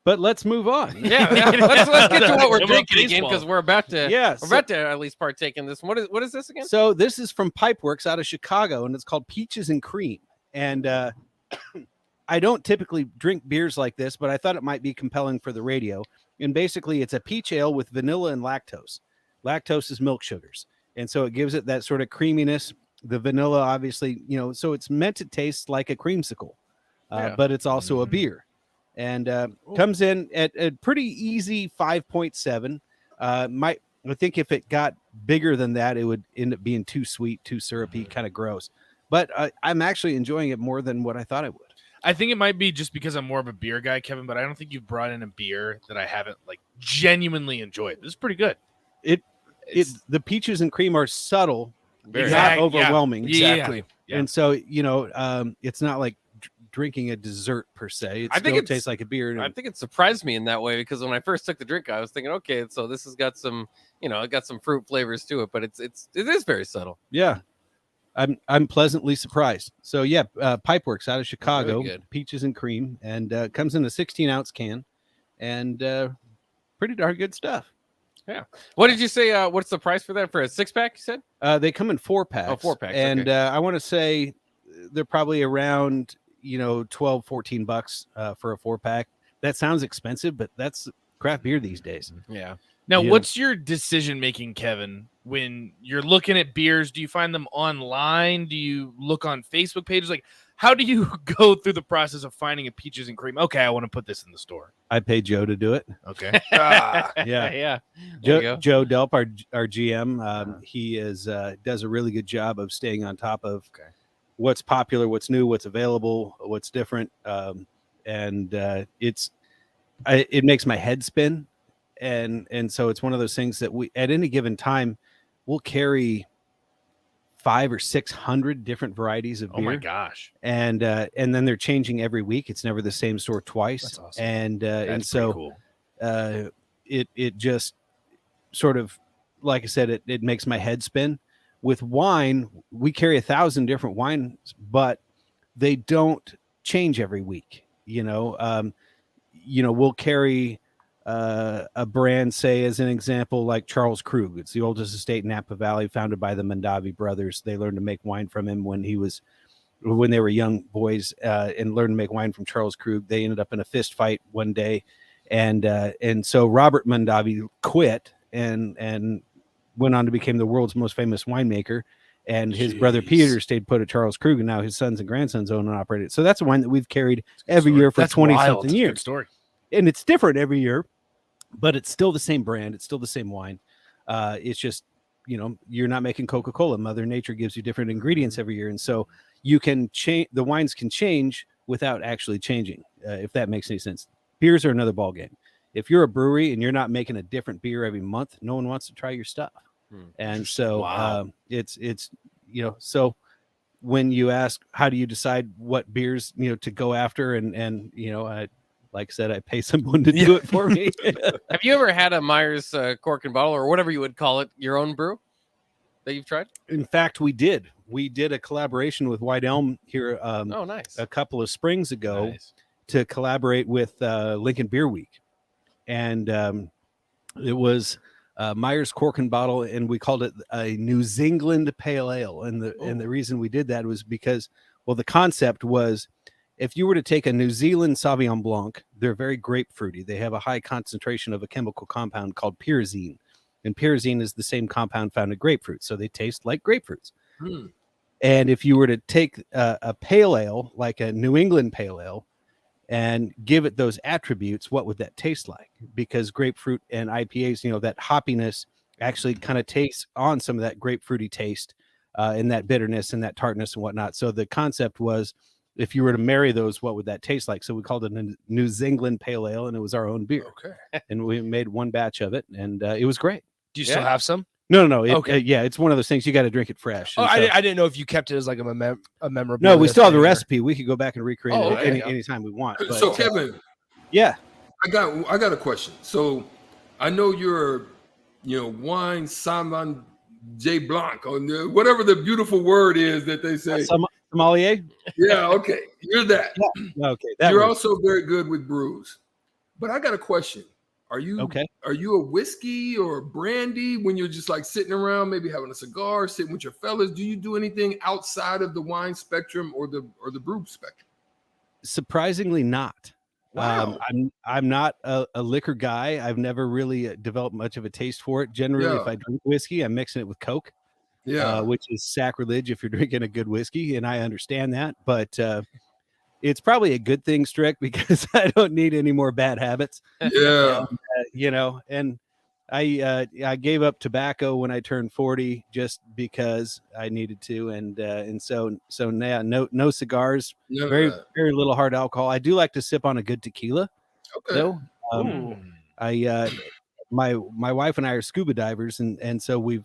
but let's move on. Yeah, let's get to what we're drinking again because we're about to at least partake in this. What is this again? So this is from Pipeworks out of Chicago, and it's called Peaches and Cream. And I don't typically drink beers like this, but I thought it might be compelling for the radio. And basically, it's a peach ale with vanilla and lactose. Lactose is milk sugars, and so it gives it that sort of creaminess. The vanilla, obviously, so it's meant to taste like a creamsicle, but it's also a beer. And comes in at a pretty easy 5.7. I think if it got bigger than that, it would end up being too sweet, too syrupy, kind of gross. But I'm actually enjoying it more than what I thought I would. I think it might be just because I'm more of a beer guy, Kevin, but I don't think you've brought in a beer that I haven't like genuinely enjoyed. This is pretty good. The peaches and cream are subtle, Very not overwhelming. Exactly. Yeah. And so, it's not like drinking a dessert per se. It still tastes like a beer. I think it surprised me in that way because when I first took the drink, I was thinking, okay, so this has got some, it got some fruit flavors to it, but it is very subtle. Yeah. I'm pleasantly surprised. So yeah, Pipeworks out of Chicago, peaches and cream, and comes in a 16-ounce can, and pretty darn good stuff. Yeah. What did you say? What's the price for that for a 6-pack? You said they come in 4-packs. Oh, 4-packs, and okay. I want to say they're probably around $12-14 for a 4-pack. That sounds expensive, but that's craft beer these days. Yeah. Now, what's your decision making, Kevin, when you're looking at beers? Do you find them online? Do you look on Facebook pages? Like, how do you go through the process of finding a peaches and cream? Okay, I want to put this in the store. I pay Joe to do it. Okay. Yeah. Joe Delp, our GM, he does a really good job of staying on top of what's popular, what's new, what's available, what's different, and it makes my head spin. And so it's one of those things that we, at any given time, we'll carry 500 or 600 different varieties of beer. Oh my gosh. And then they're changing every week. It's never the same store twice. That's awesome. And so cool. It just sort of, like I said, it makes my head spin. With wine, we carry 1,000 different wines, but they don't change every week. We'll carry a brand, say as an example, like Charles Krug. It's the oldest estate in Napa Valley, founded by the Mondavi brothers. They learned to make wine from him when they were young boys, and learned to make wine from Charles Krug. They ended up in a fist fight one day, and so Robert Mondavi quit and went on to become the world's most famous winemaker. And his brother Peter stayed put at Charles Krug, and now his sons and grandsons own and operate it. So that's a wine that we've carried every year for 20-something years. Good story. And it's different every year, but it's still the same brand. It's still the same wine. It's just, you're not making Coca-Cola. Mother Nature gives you different ingredients every year. And so you can change, the wines can change without actually changing, if that makes any sense. Beers are another ballgame. If you're a brewery and you're not making a different beer every month, no one wants to try your stuff. And so it's so when you ask, how do you decide what beers, to go after? And like I said, I pay someone to do it for me. Have you ever had a Myers cork and bottle, or whatever you would call it, your own brew that you've tried? In fact, we did a collaboration with White Elm here. Nice. A couple of springs ago to collaborate with Lincoln Beer Week. And it was Myers cork and bottle, and we called it a New Zealand Pale Ale. And the reason we did that was because, the concept was, if you were to take a New Zealand Sauvignon Blanc, they're very grapefruity. They have a high concentration of a chemical compound called pyrazine. And pyrazine is the same compound found in grapefruit. So they taste like grapefruits. And if you were to take a pale ale, like a New England Pale Ale, and give it those attributes, what would that taste like? Because grapefruit and IPAs, that hoppiness actually kind of tastes on some of that grapefruity taste, and that bitterness and that tartness and whatnot. So the concept was, if you were to marry those, what would that taste like? So we called it a New Zealand Pale Ale, and it was our own beer. Okay. And we made one batch of it, and it was great. Do you still have some? No. It's one of those things you got to drink it fresh. Oh, I didn't know if you kept it as like a memorable. No, we still have the recipe. We could go back and recreate it anytime we want. But, so Kevin, I got a question. So I know you're, wine Sauvignon J Blanc, or whatever the beautiful word is that they say. Sommelier. Yeah. Okay. You're that. Yeah. Okay. You're also very good with brews. But I got a question. Are you a whiskey or a brandy when you're just like sitting around, maybe having a cigar, sitting with your fellas? Do you do anything outside of the wine spectrum or the brew spectrum? Surprisingly not. Wow. I'm not a liquor guy. I've never really developed much of a taste for it. Generally, if I drink whiskey, I'm mixing it with Coke. Which is sacrilege if you're drinking a good whiskey, and I understand that, but it's probably a good thing, Strick, because I don't need any more bad habits. And I gave up tobacco when I turned 40 just because I needed to, and so now no cigars, very little hard alcohol. I do like to sip on a good tequila. Though. My wife and I are scuba divers, and so we've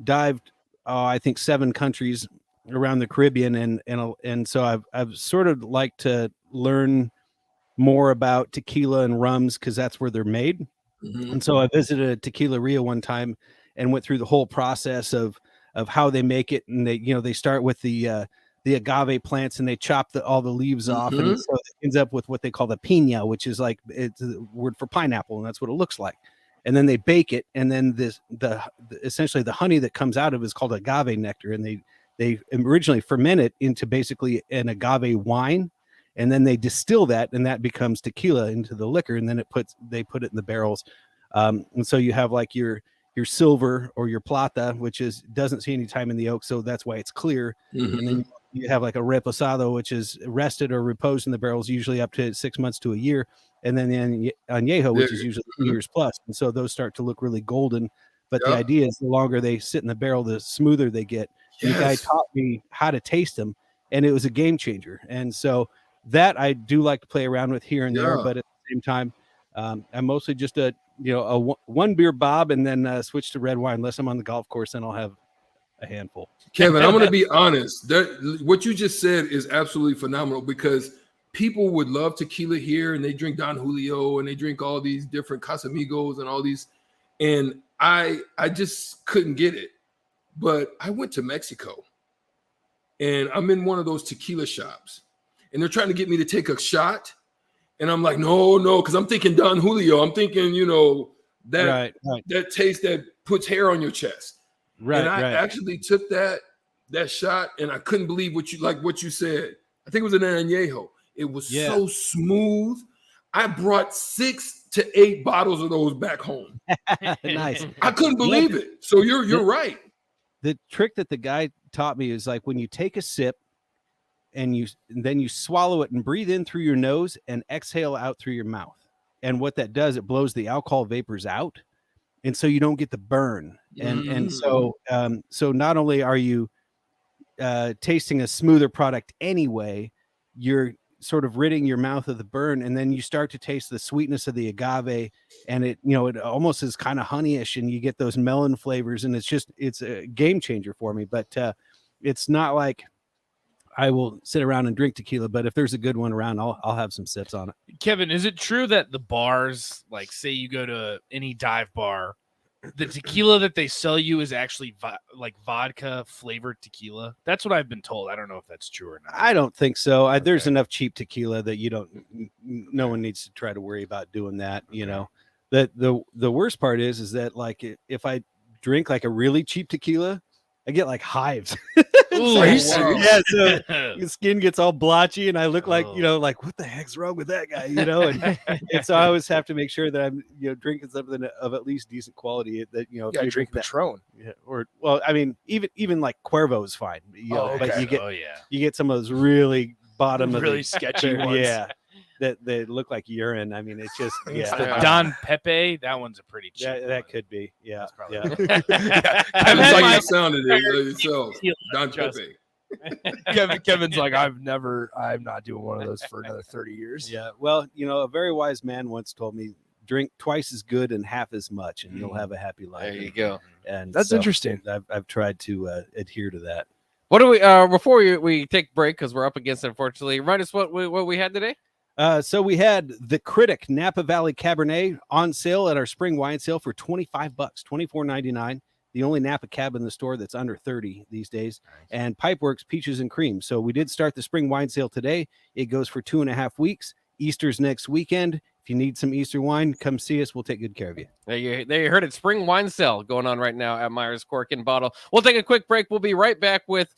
dived I think 7 countries around the Caribbean, and so I've sort of like to learn more about tequila and rums because that's where they're made. And so I visited Tequila one time and went through the whole process of how they make it, and they start with the agave plants, and they chop all the leaves off, and so it ends up with what they call the piña, which is like it's the word for pineapple, and that's what it looks like. And then they bake it, and then essentially the honey that comes out of it is called agave nectar, and they originally ferment it into basically an agave wine, and then they distill that, and that becomes tequila into the liquor, and then they put it in the barrels, and so you have like your silver or your plata, which doesn't see any time in the oak, so that's why it's clear. And then you have like a reposado, which is rested or reposed in the barrels, usually up to 6 months to a year. And then the añejo, which is usually years plus. And so those start to look really golden. But the idea is the longer they sit in the barrel, the smoother they get. The guy taught me how to taste them, and it was a game changer. And so that I do like to play around with here and there. But at the same time, I'm mostly just a one beer Bob, and then switch to red wine. Unless I'm on the golf course, then I'll have a handful. Kevin, I'm going to be honest. What you just said is absolutely phenomenal, because people would love tequila here, and they drink Don Julio, and they drink all these different Casamigos and all these, and I just couldn't get it. But I went to Mexico, and I'm in one of those tequila shops, and they're trying to get me to take a shot, And I'm like, no, because I'm thinking Don Julio. I'm thinking, that right. that taste that puts hair on your chest. Right. And I actually took that shot, and I couldn't believe what you said. I think it was an añejo. It was so smooth. I brought 6 to 8 bottles of those back home. Nice. I couldn't believe it. So you're right. The trick that the guy taught me is like when you take a sip and then you swallow it and breathe in through your nose and exhale out through your mouth. And what that does, it blows the alcohol vapors out. And so you don't get the burn. And so not only are you tasting a smoother product anyway, you're sort of ridding your mouth of the burn, and then you start to taste the sweetness of the agave, and it almost is kind of honeyish, and you get those melon flavors, and it's a game changer for me. But it's not like I will sit around and drink tequila, but if there's a good one around, I'll have some sips on it. Kevin, is it true that the bars, like say you go to any dive bar, the tequila that they sell you is actually like vodka flavored tequila? That's what I've been told. I don't know if that's true or not. I don't think so. There's enough cheap tequila that no one needs to try to worry about doing that. That the worst part is that like if I drink like a really cheap tequila, I get like hives. Ooh, Yeah, so your skin gets all blotchy, and I look like like what the heck's wrong with that guy, and so I always have to make sure that I'm drinking something of at least decent quality. That if you drink Patron, even like Cuervo is fine, but you get some of those really bottom of really the, sketchy ones. That they look like urine. I mean, it's just The Don Pepe, that one's a pretty cheap that could be. Yeah. Kevin's like you sounded it yourself. Don Pepe. Kevin's like, I'm not doing one of those for another 30 years. Yeah. Well, a very wise man once told me, drink twice as good and half as much, and you'll have a happy life. There you go. And that's interesting. I've tried to adhere to that. What do we before we take break, because we're up against it, unfortunately, remind us what we had today? So we had the Critic Napa Valley Cabernet on sale at our spring wine sale for $25, $24.99. The only Napa cab in the store that's under 30 these days. Nice. And Pipeworks Peaches and Cream. So we did start the spring wine sale today. It goes for 2.5 weeks. Easter's next weekend. If you need some Easter wine, come see us. We'll take good care of you. There you heard it. Spring wine sale going on right now at Myers Cork and Bottle. We'll take a quick break. We'll be right back with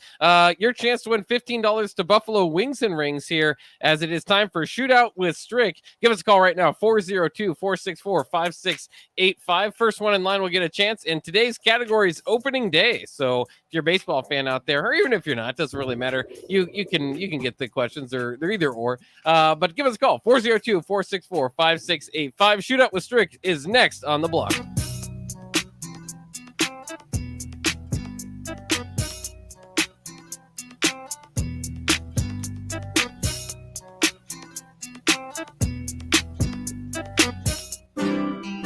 your chance to win $15 to Buffalo Wings and Rings here, as it is time for Shootout with Strick. Give us a call right now, 402-464-5685. First one in line will get a chance. And today's category is opening day. So if you're a baseball fan out there, or even if you're not, it doesn't really matter. You can get the questions. They're either or. But give us a call, 402-464-5685. Shootout with Strick is next on the block.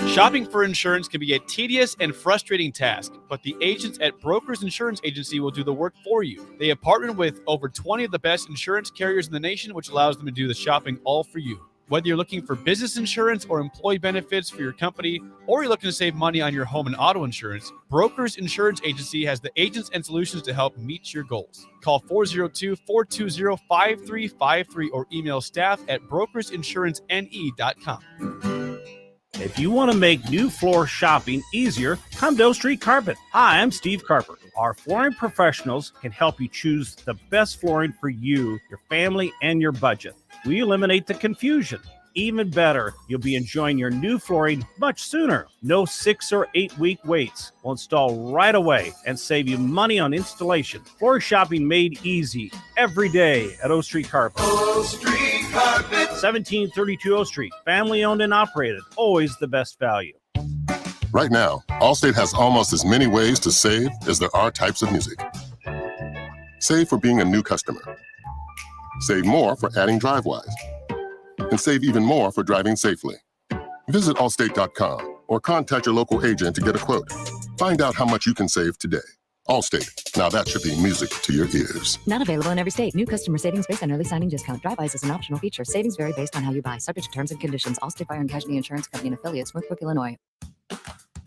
Shopping for insurance can be a tedious and frustrating task, but the agents at Brokers Insurance Agency will do the work for you. They have partnered with over 20 of the best insurance carriers in the nation, which allows them to do the shopping all for you. Whether you're looking for business insurance or employee benefits for your company, or you're looking to save money on your home and auto insurance, Brokers Insurance Agency has the agents and solutions to help meet your goals. Call 402-420-5353 or email staff at brokersinsurancenE.com. If you want to make new floor shopping easier, come to O Street Carpet. Hi, I'm Steve Carper. Our flooring professionals can help you choose the best flooring for you, your family, and your budget. We eliminate the confusion. Even better, you'll be enjoying your new flooring much sooner. No 6 or 8 week waits. We'll install right away and save you money on installation. Floor shopping made easy every day at O Street Carpet. O Street Carpet. 1732 O Street. Family owned and operated. Always the best value. Right now, Allstate has almost as many ways to save as there are types of music. Save for being a new customer. Save more for adding DriveWise. And save even more for driving safely. Visit Allstate.com or contact your local agent to get a quote. Find out how much you can save today. Allstate. Now that should be music to your ears. Not available in every state. New customer savings based on early signing discount. DriveWise is an optional feature. Savings vary based on how you buy. Subject to terms and conditions. Allstate Fire and Casualty Insurance Company and affiliates, Northbrook, Illinois.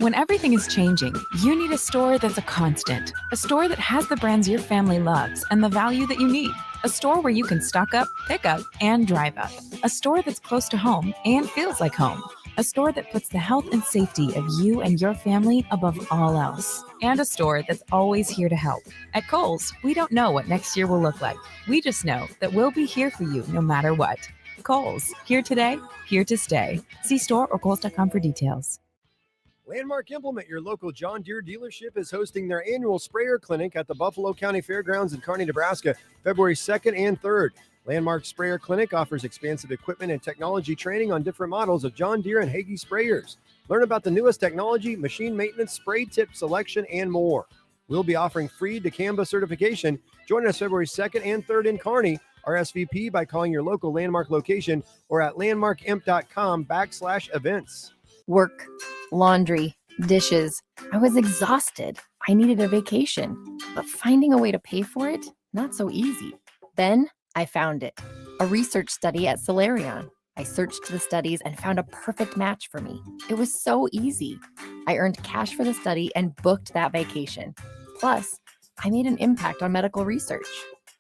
When everything is changing, you need a store that's a constant. A store that has the brands your family loves and the value that you need. A store where you can stock up, pick up, and drive up. A store that's close to home and feels like home. A store that puts the health and safety of you and your family above all else. And a store that's always here to help. At Kohl's, we don't know what next year will look like. We just know that we'll be here for you no matter what. Kohl's, here today, here to stay. See store or Kohl's.com for details. Landmark Implement, your local John Deere dealership, is hosting their annual sprayer clinic at the Buffalo County Fairgrounds in Kearney, Nebraska, February 2nd and 3rd. Landmark Sprayer Clinic offers expansive equipment and technology training on different models of John Deere and Hagie sprayers. Learn about the newest technology, machine maintenance, spray tip selection, and more. We'll be offering free dicamba certification. Join us February 2nd and 3rd in Kearney. RSVP by calling your local Landmark location or at landmarkimp.com/events. Work, laundry, dishes. I was exhausted. I needed a vacation, but finding a way to pay for it, not so easy. Then I found it. A research study at Solarion. I searched the studies and found a perfect match for me. It was so easy. I earned cash for the study and booked that vacation. Plus, I made an impact on medical research.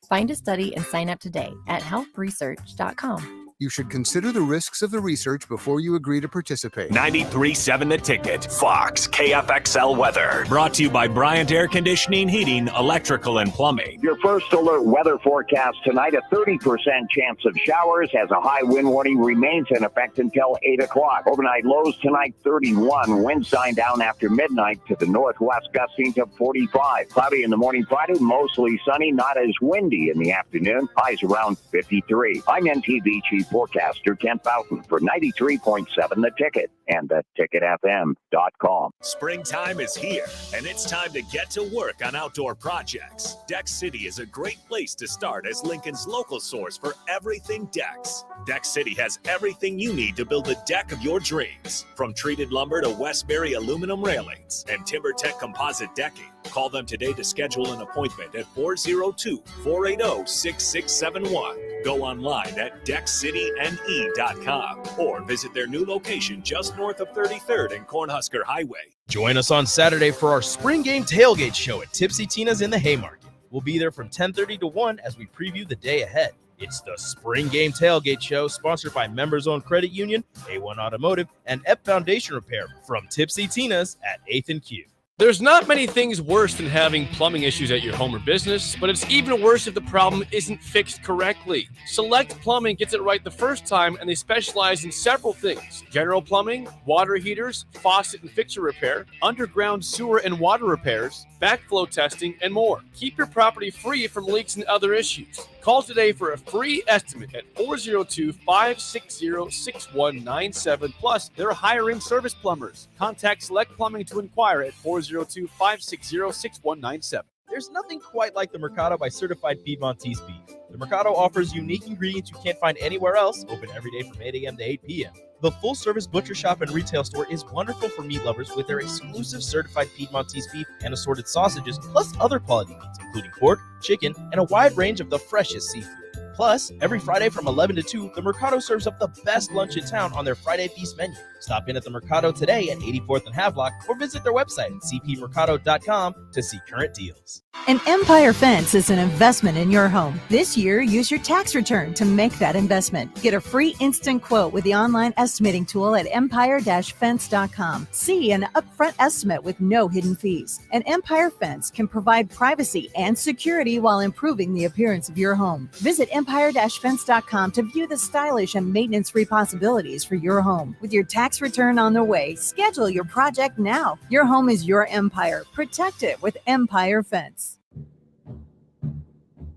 Find a study and sign up today at helpresearch.com. You should consider the risks of the research before you agree to participate. 93.7 The Ticket, Fox, KFXL weather. Brought to you by Bryant Air Conditioning, Heating, Electrical, and Plumbing. Your first alert weather forecast tonight, a 30% chance of showers as a high wind warning remains in effect until 8 o'clock. Overnight lows tonight, 31. Winds dying down after midnight to the northwest, gusting to 45. Cloudy in the morning Friday, mostly sunny, not as windy in the afternoon. Highs around 53. I'm NTV Chief Forecaster Kent Boughton for 93.7 The Ticket and theticketfm.com. Springtime is here, and it's time to get to work on outdoor projects. Deck City is a great place to start as Lincoln's local source for everything decks. Deck City has everything you need to build the deck of your dreams, from treated lumber to Westbury aluminum railings and TimberTech composite decking. Call them today to schedule an appointment at 402-480-6671. Go online at deckcityne.com or visit their new location just north of 33rd and Cornhusker Highway. Join us on Saturday for our spring game tailgate show at Tipsy Tina's in the Haymarket. We'll be there from 10:30 to 1 as we preview the day ahead. It's the Spring Game Tailgate Show, sponsored by Members Owned Credit Union, A1 Automotive, and EP Foundation Repair from Tipsy Tina's at 8th and Q. There's not many things worse than having plumbing issues at your home or business, but it's even worse if the problem isn't fixed correctly. Select Plumbing gets it right the first time, and they specialize in several things: general plumbing, water heaters, faucet and fixture repair, underground sewer and water repairs, backflow testing, and more. Keep your property free from leaks and other issues. Call today for a free estimate at 402-560-6197. Plus, they're hiring service plumbers. Contact Select Plumbing to inquire at 402-560-6197. There's nothing quite like the Mercado by Certified Piedmontese Beef. The Mercado offers unique ingredients you can't find anywhere else, open every day from 8 a.m. to 8 p.m. The full-service butcher shop and retail store is wonderful for meat lovers with their exclusive certified Piedmontese beef and assorted sausages, plus other quality meats, including pork, chicken, and a wide range of the freshest seafood. Plus, every Friday from 11 to 2, the Mercado serves up the best lunch in town on their Friday Feast menu. Stop in at the Mercado today at 84th and Havelock or visit their website at cpmercado.com to see current deals. An Empire Fence is an investment in your home. This year, use your tax return to make that investment. Get a free instant quote with the online estimating tool at empire-fence.com. See an upfront estimate with no hidden fees. An Empire Fence can provide privacy and security while improving the appearance of your home. Visit empire-fence.com to view the stylish and maintenance-free possibilities for your home. With your tax return on the way, schedule your project now. Your home is your empire. Protect it with Empire Fence.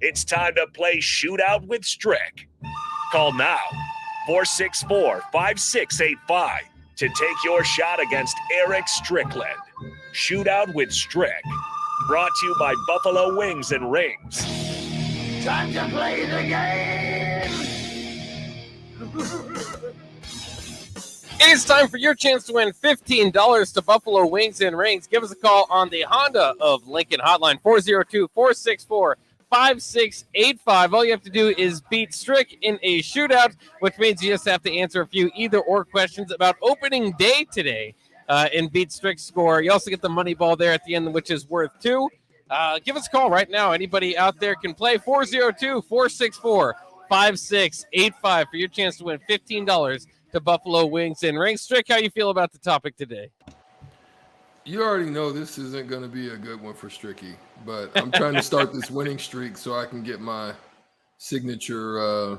It's time to play Shootout with Strick. Call now, 464-5685, to take your shot against Eric Strickland. Shootout with Strick. Brought to you by Buffalo Wings and Rings. Time to play the game! It is time for your chance to win $15 to Buffalo Wings and Rings. Give us a call on the Honda of Lincoln hotline, 402-464-5685. All you have to do is beat Strick in a shootout, which means you just have to answer a few either-or questions about opening day today and beat Strick's score. You also get the money ball there at the end, which is worth 2. Give us a call right now. Anybody out there can play 402-464-5685 for your chance to win $15 to Buffalo Wings and Rings. Strick, how you feel about the topic today? You already know this isn't going to be a good one for Stricky, but I'm trying to start this winning streak so I can get my signature.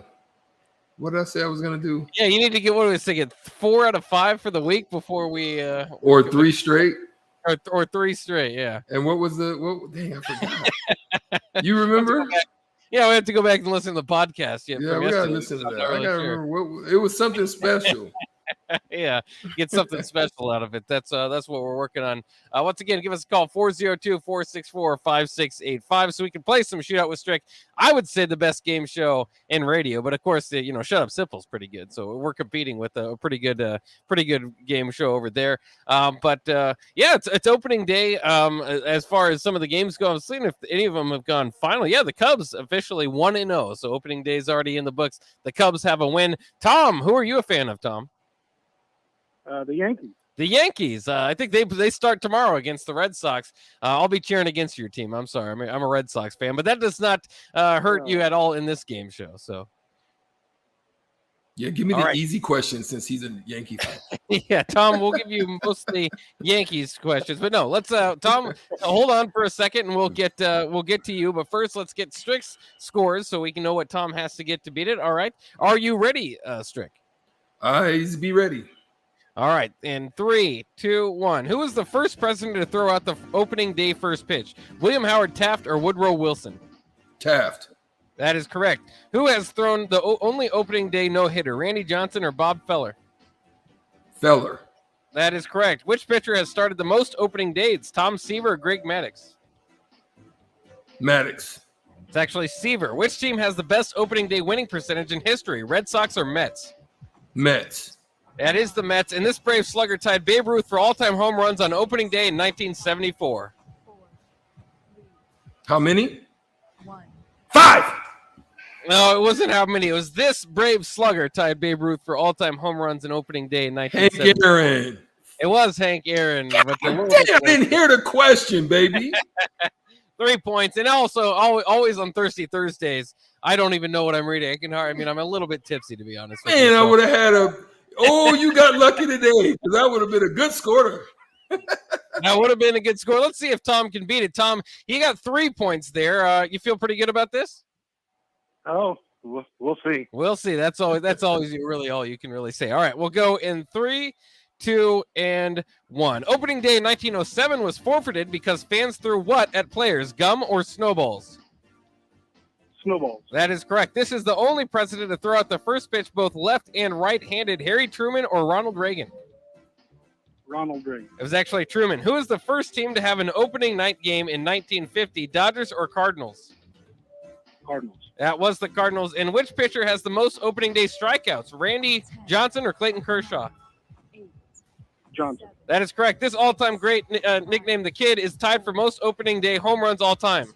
What did I say I was going to do? Yeah, you need to get, what do we say, 4 out of 5 for the week before we or 3 straight. Or 3 straight, yeah. And what was dang, I forgot. You remember? Yeah, we have to go back and listen to the podcast. Yeah, we got to listen to that. I got to remember. It was something special. Yeah, get something special out of it. That's what we're working on. Once again, give us a call, 402-464-5685, so we can play some Shootout with Strick. I would say the best game show in radio, but of course, Shut Up Simple's pretty good. So we're competing with a pretty good game show over there. Yeah, it's opening day. As far as some of the games go, I'm seeing if any of them have gone final. Yeah, the Cubs officially 1-0. So opening day is already in the books. The Cubs have a win. Tom, who are you a fan of, Tom? The Yankees. The Yankees. I think they start tomorrow against the Red Sox. I'll be cheering against your team. I'm sorry. I'm a Red Sox fan, but that does not hurt you at all in this game show. So, yeah, give me the easy question since he's a Yankee fan. Yeah, Tom, we'll give you mostly Yankees questions, but no, let's Tom, hold on for a second, and we'll get to you. But first, let's get Strick's scores so we can know what Tom has to get to beat it. All right, are you ready, Strick? He's be ready. All right, in 3, 2, 1. Who was the first president to throw out the opening day first pitch? William Howard Taft or Woodrow Wilson? Taft. That is correct. Who has thrown the only opening day no-hitter? Randy Johnson or Bob Feller? Feller. That is correct. Which pitcher has started the most opening days? Tom Seaver or Greg Maddux? Maddux. It's actually Seaver. Which team has the best opening day winning percentage in history? Red Sox or Mets? Mets. That is the Mets, and this Brave slugger tied Babe Ruth for all-time home runs on opening day in 1974. How many? 5. No, it wasn't how many. It was this Brave slugger tied Babe Ruth for all-time home runs on opening day in 1974. Hank Aaron. It was Hank Aaron. But damn, I didn't hear the question, baby. 3 points, and also always on Thirsty Thursdays. I don't even know what I'm reading. I'm a little bit tipsy, to be honest with you. Man, I would have had you got lucky today, because that would have been a good scorer. That would have been a good score. Let's see if Tom can beat it. Tom, you got 3 points there. You feel pretty good about this? Oh, we'll see. We'll see. That's always really all you can really say. All right, we'll go in 3, 2, and 1. Opening day in 1907 was forfeited because fans threw what at players? Gum or snowballs? Snowballs. That is correct. This is the only president to throw out the first pitch both left and right-handed. Harry Truman or Ronald Reagan? Ronald Reagan. It was actually Truman. Who was the first team to have an opening night game in 1950? Dodgers or Cardinals? Cardinals. That was the Cardinals. And which pitcher has the most opening day strikeouts? Randy Johnson or Clayton Kershaw? Johnson. That is correct. This all-time great nickname, the Kid, is tied for most opening day home runs all time.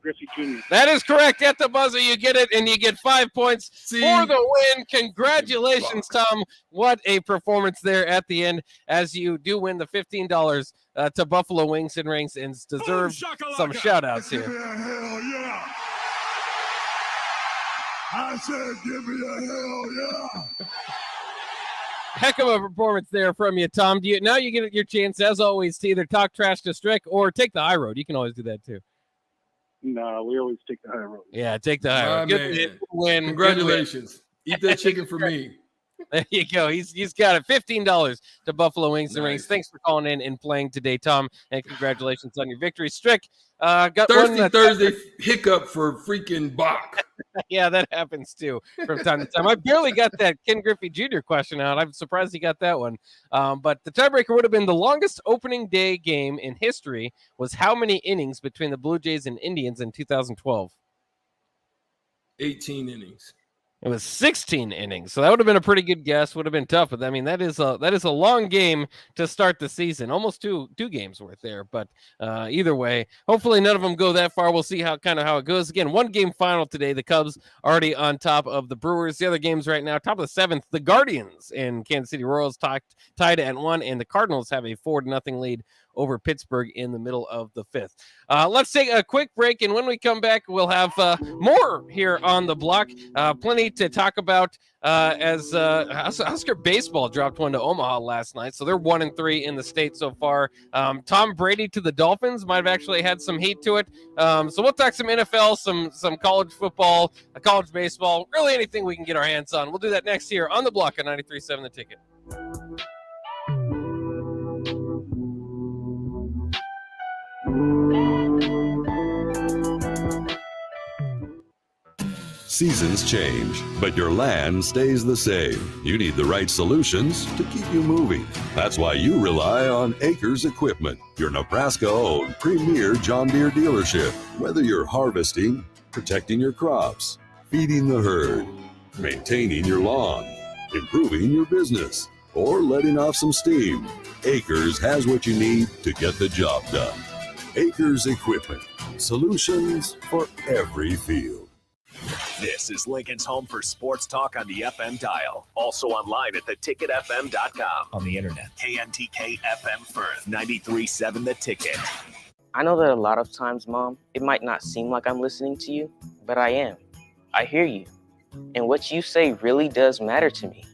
Griffey Jr. That is correct. At the buzzer, you get it, and you get 5 points for the win. Congratulations, Tom. What a performance there at the end, as you do win the $15 to Buffalo Wings and Rings, and deserve some shout-outs here. Hell yeah. I said, give me a hell yeah. Heck of a performance there from you, Tom. Now you get your chance, as always, to either talk trash to Strick or take the high road. You can always do that, too. No, we always take the high road. Yeah, take the high road. Good win. Congratulations. Eat that chicken for me. There you go. He's got it. $15 to Buffalo Wings and Rings. Thanks for calling in and playing today, Tom, and congratulations on your victory. Strick, got Thirsty Thursday hiccup for freaking Bach. Yeah, that happens too from time to time. I barely got that Ken Griffey Jr. question out. I'm surprised he got that one. But the tiebreaker would have been the longest opening day game in history was how many innings between the Blue Jays and Indians in 2012? 18 innings. It was 16 innings, so that would have been a pretty good guess. Would have been tough, but I mean that is a long game to start the season. Almost two games worth there, but either way, hopefully none of them go that far. We'll see how it goes. Again, 1-game final today. The Cubs already on top of the Brewers. The other games right now, top of the 7th, the Guardians and Kansas City Royals tied at 1, and the Cardinals have a 4-0 lead over Pittsburgh in the middle of the 5th. Let's take a quick break, and when we come back, we'll have more here on the block. Plenty to talk about as Husker baseball dropped one to Omaha last night, so they're 1-3 in the state so far. Tom Brady to the Dolphins might have actually had some heat to it. So we'll talk some NFL, some college football, college baseball, really anything we can get our hands on. We'll do that next here on the block on 93.7 The Ticket. Seasons change, but your land stays the same. You need the right solutions to keep you moving. That's why you rely on Acres Equipment, your Nebraska-owned premier John Deere dealership. Whether you're harvesting, protecting your crops, feeding the herd, maintaining your lawn, improving your business, or letting off some steam, Acres has what you need to get the job done. Acres Equipment, solutions for every field. This is Lincoln's home for sports talk on the FM dial. Also online at theticketfm.com. On the internet. KNTK FM Firth, 93.7 The Ticket. I know that a lot of times, Mom, it might not seem like I'm listening to you, but I am. I hear you. And what you say really does matter to me.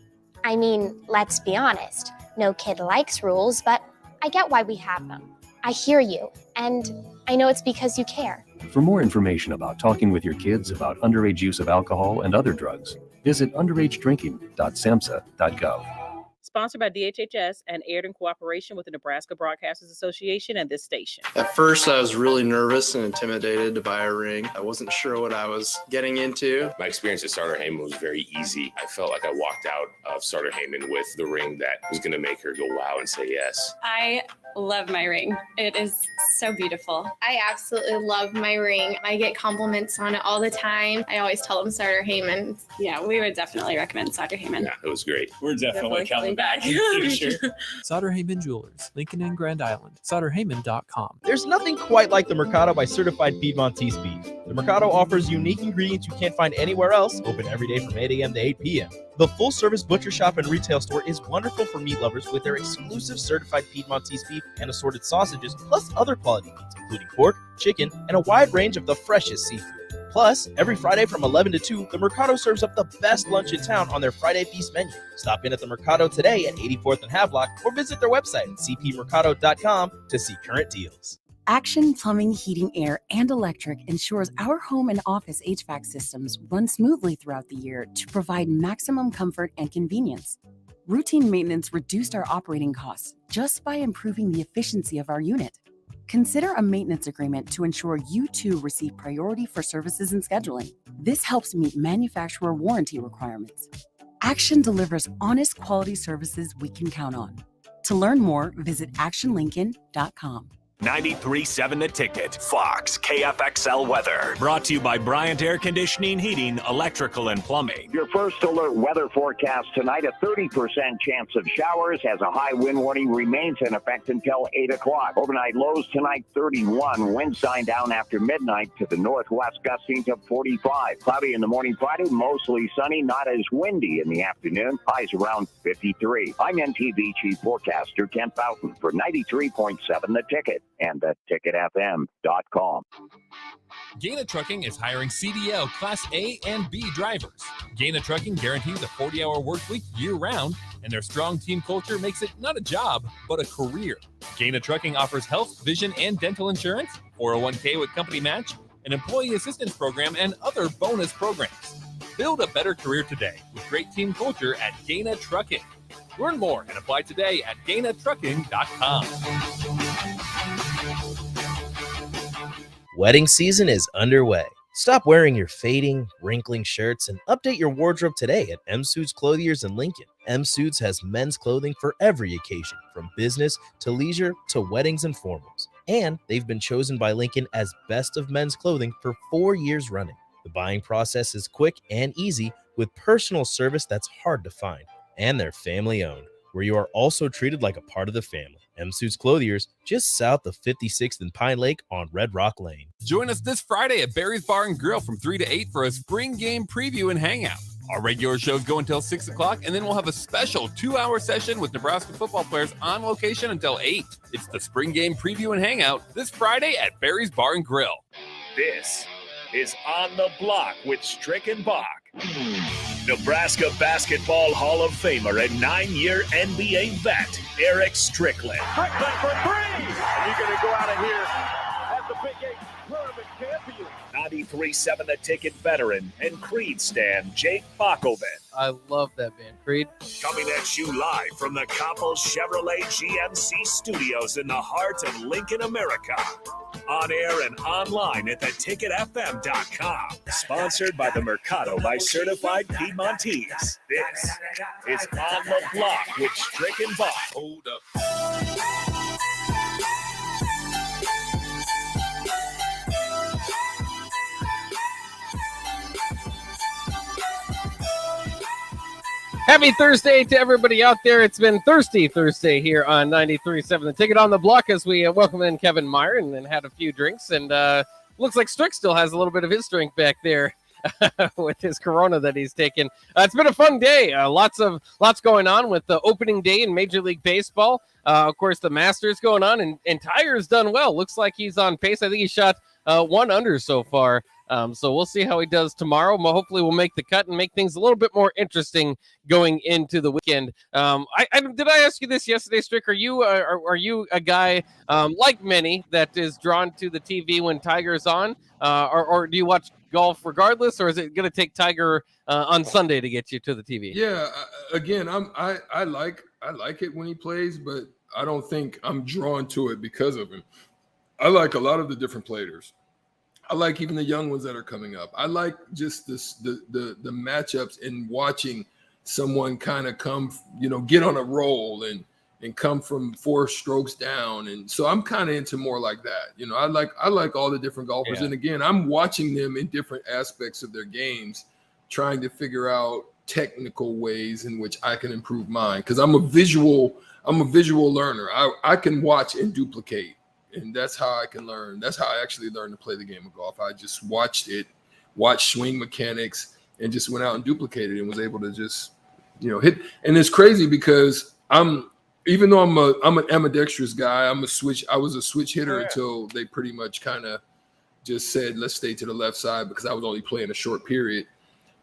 I mean, let's be honest. No kid likes rules, but I get why we have them. I hear you, and I know it's because you care. For more information about talking with your kids about underage use of alcohol and other drugs, visit underagedrinking.samhsa.gov. Sponsored by DHHS and aired in cooperation with the Nebraska Broadcasters Association and this station. At first, I was really nervous and intimidated to buy a ring. I wasn't sure what I was getting into. My experience at Starter Heyman was very easy. I felt like I walked out of Starter Heyman with the ring that was going to make her go wow and say yes. I love my ring. It is so beautiful. I absolutely love my ring. I get compliments on it all the time. I always tell them Starter Heyman. Yeah, we would definitely recommend Starter Heyman. Yeah, it was great. We're definitely coming back in the future. Sutter Heyman Jewelers, Lincoln and Grand Island. SutterHeyman.com. There's nothing quite like the Mercado by Certified Piedmontese beef. The Mercado offers unique ingredients you can't find anywhere else, open every day from 8 a.m. to 8 p.m. The full-service butcher shop and retail store is wonderful for meat lovers with their exclusive certified Piedmontese beef and assorted sausages, plus other quality meats, including pork, chicken, and a wide range of the freshest seafood. Plus, every Friday from 11 to 2, the Mercado serves up the best lunch in town on their Friday Feast menu. Stop in at the Mercado today at 84th and Havelock or visit their website at cpmercado.com to see current deals. Action Plumbing, Heating, Air, and Electric ensures our home and office HVAC systems run smoothly throughout the year to provide maximum comfort and convenience. Routine maintenance reduced our operating costs just by improving the efficiency of our unit. Consider a maintenance agreement to ensure you too receive priority for services and scheduling. This helps meet manufacturer warranty requirements. Action delivers honest quality services we can count on. To learn more, visit actionlincoln.com. 93.7 The Ticket, Fox, KFXL weather. Brought to you by Bryant Air Conditioning, Heating, Electrical, and Plumbing. Your first alert weather forecast tonight, a 30% chance of showers as a high wind warning remains in effect until 8 o'clock. Overnight lows tonight, 31. Winds dying down after midnight to the northwest, gusting to 45. Cloudy in the morning Friday, mostly sunny, not as windy in the afternoon. Highs around 53. I'm NTV Chief Forecaster Kent Boughton for 93.7 The Ticket and theticketfm.com. Gaina Trucking is hiring CDL Class A and B drivers. Gaina Trucking guarantees a 40-hour work week year-round, and their strong team culture makes it not a job, but a career. Gaina Trucking offers health, vision, and dental insurance, 401k with company match, an employee assistance program, and other bonus programs. Build a better career today with great team culture at Gaina Trucking. Learn more and apply today at GainaTrucking.com. Wedding season is underway. Stop wearing your fading, wrinkling shirts and update your wardrobe today at M Suits Clothiers in Lincoln. M Suits has men's clothing for every occasion, from business to leisure to weddings and formals. And they've been chosen by Lincoln as best of men's clothing for 4 years running. The buying process is quick and easy with personal service that's hard to find. And they're family owned, where you are also treated like a part of the family. M Suits Clothiers, just south of 56th and Pine Lake on Red Rock Lane. Join us this Friday at Barry's Bar and Grill from 3 to 8 for a spring game preview and hangout. Our regular shows go until 6 o'clock, and then we'll have a special 2-hour session with Nebraska football players on location until 8. It's the spring game preview and hangout this Friday at Barry's Bar and Grill. This is On the Block with Strick and Bach. Nebraska Basketball Hall of Famer and 9-year NBA vet, Eric Strickland. Strickland for three! And you're going to go out of here as the Big 8 tournament champion. 93.7 The Ticket veteran and Creed stan Jake Bakoven. I love that band, Creed. Coming at you live from the Coppel Chevrolet GMC studios in the heart of Lincoln, America. On air and online at theticketfm.com. Sponsored by the Mercado by Certified Piedmontese. This is On the Block with Strick and Bach. Hold up. Happy Thursday to everybody out there. It's been Thirsty Thursday here on 93.7 The Ticket. On the Block as we welcome in Kevin Meyer and then had a few drinks. And looks like Strick still has a little bit of his drink back there with his Corona that he's taken. It's been a fun day. Lots going on with the opening day in Major League Baseball. Of course, the Masters going on, and Tiger's done well. Looks like he's on pace. I think he shot 1 under so far. So we'll see how he does tomorrow. Hopefully we'll make the cut and make things a little bit more interesting going into the weekend. Did I ask you this yesterday, Strick? Are you a guy like many that is drawn to the TV when Tiger's on, or do you watch golf regardless, or is it going to take Tiger on Sunday to get you to the TV? Yeah, again, I like it when he plays, but I don't think I'm drawn to it because of him. I like a lot of the different players. I like even the young ones that are coming up. I like just the matchups and watching someone kind of come, get on a roll and come from 4 strokes down. And so I'm kind of into more like that. I like all the different golfers. Yeah. And again, I'm watching them in different aspects of their games, trying to figure out technical ways in which I can improve mine. Because I'm a visual learner. I can watch and duplicate. And that's how I can learn. That's how I actually learned to play the game of golf. I just watched swing mechanics, and just went out and duplicated and was able to just, hit. And it's crazy because even though I'm an ambidextrous guy, I was a switch hitter until they pretty much kind of just said, let's stay to the left side because I was only playing a short period.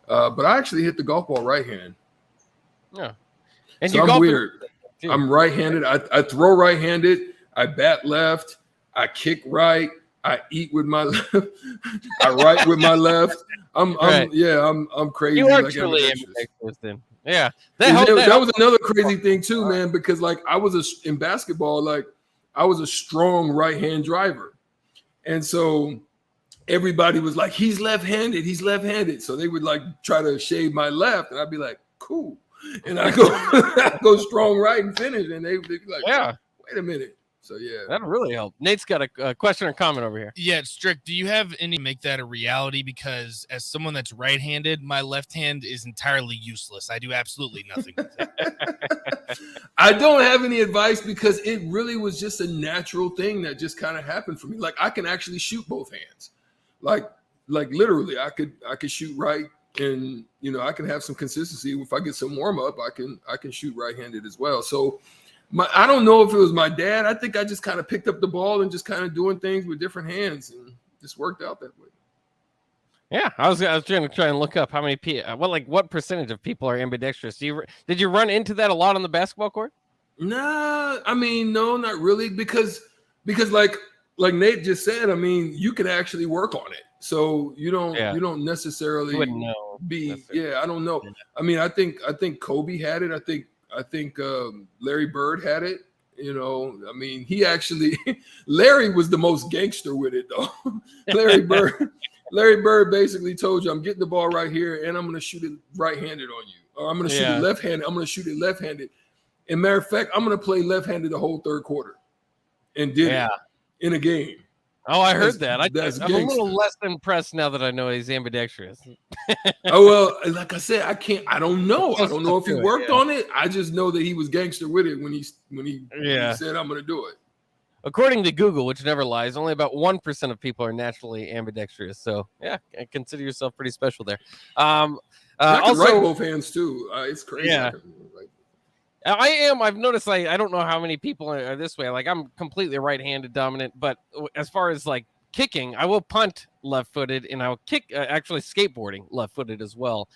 But I actually hit the golf ball right hand. Yeah. And so I'm weird. I'm right-handed. I throw right-handed. I bat left, I kick right, I eat with my left, I write with my left. I'm crazy. You are like truly ambidextrous then. Yeah. That was another crazy thing too, man, because like in basketball, like I was a strong right-hand driver. And so everybody was like, he's left-handed. So they would like try to shave my left, and I'd be like, cool. And I go strong right and finish. And they'd be like, wait a minute. So, yeah. That'll really help. Nate's got a question or comment over here. Yeah, Strick, do you have any make that a reality? Because as someone that's right-handed, my left hand is entirely useless. I do absolutely nothing with it. I don't have any advice because it really was just a natural thing that just kind of happened for me. Like, I can actually shoot both hands. Like literally, I could shoot right, and I can have some consistency. If I get some warm-up, I can shoot right-handed as well. So I don't know if it was my dad. I think I just kind of picked up the ball and just kind of doing things with different hands, and just worked out that way. Yeah, I was trying to try and look up how many people. What percentage of people are ambidextrous? Did you run into that a lot on the basketball court? Nah, I mean, no, not really, because like Nate just said, I mean, you can actually work on it. So you don't necessarily I don't know. I mean, I think Kobe had it. I think Larry Bird had it. I mean, Larry was the most gangster with it though. Larry Bird basically told you, I'm getting the ball right here and I'm going to shoot it right-handed on you. Or I'm going to shoot it left-handed. I'm going to shoot it left-handed. And matter of fact, I'm going to play left-handed the whole third quarter. And did it in a game. Oh, I heard that. I'm That's a gangster. little less impressed now that I know he's ambidextrous. Oh, well, like I said, I don't know. I don't know if he worked on it. I just know that he was gangster with it when he said, I'm going to do it. According to Google, which never lies, only about 1% of people are naturally ambidextrous. So, yeah, consider yourself pretty special there. I can Also, write both hands, too. It's crazy. Yeah. I am. I've noticed, I don't know how many people are this way. Like, I'm completely right-handed dominant, but as far as like kicking, I will punt left-footed, and I'll kick actually skateboarding left-footed as well,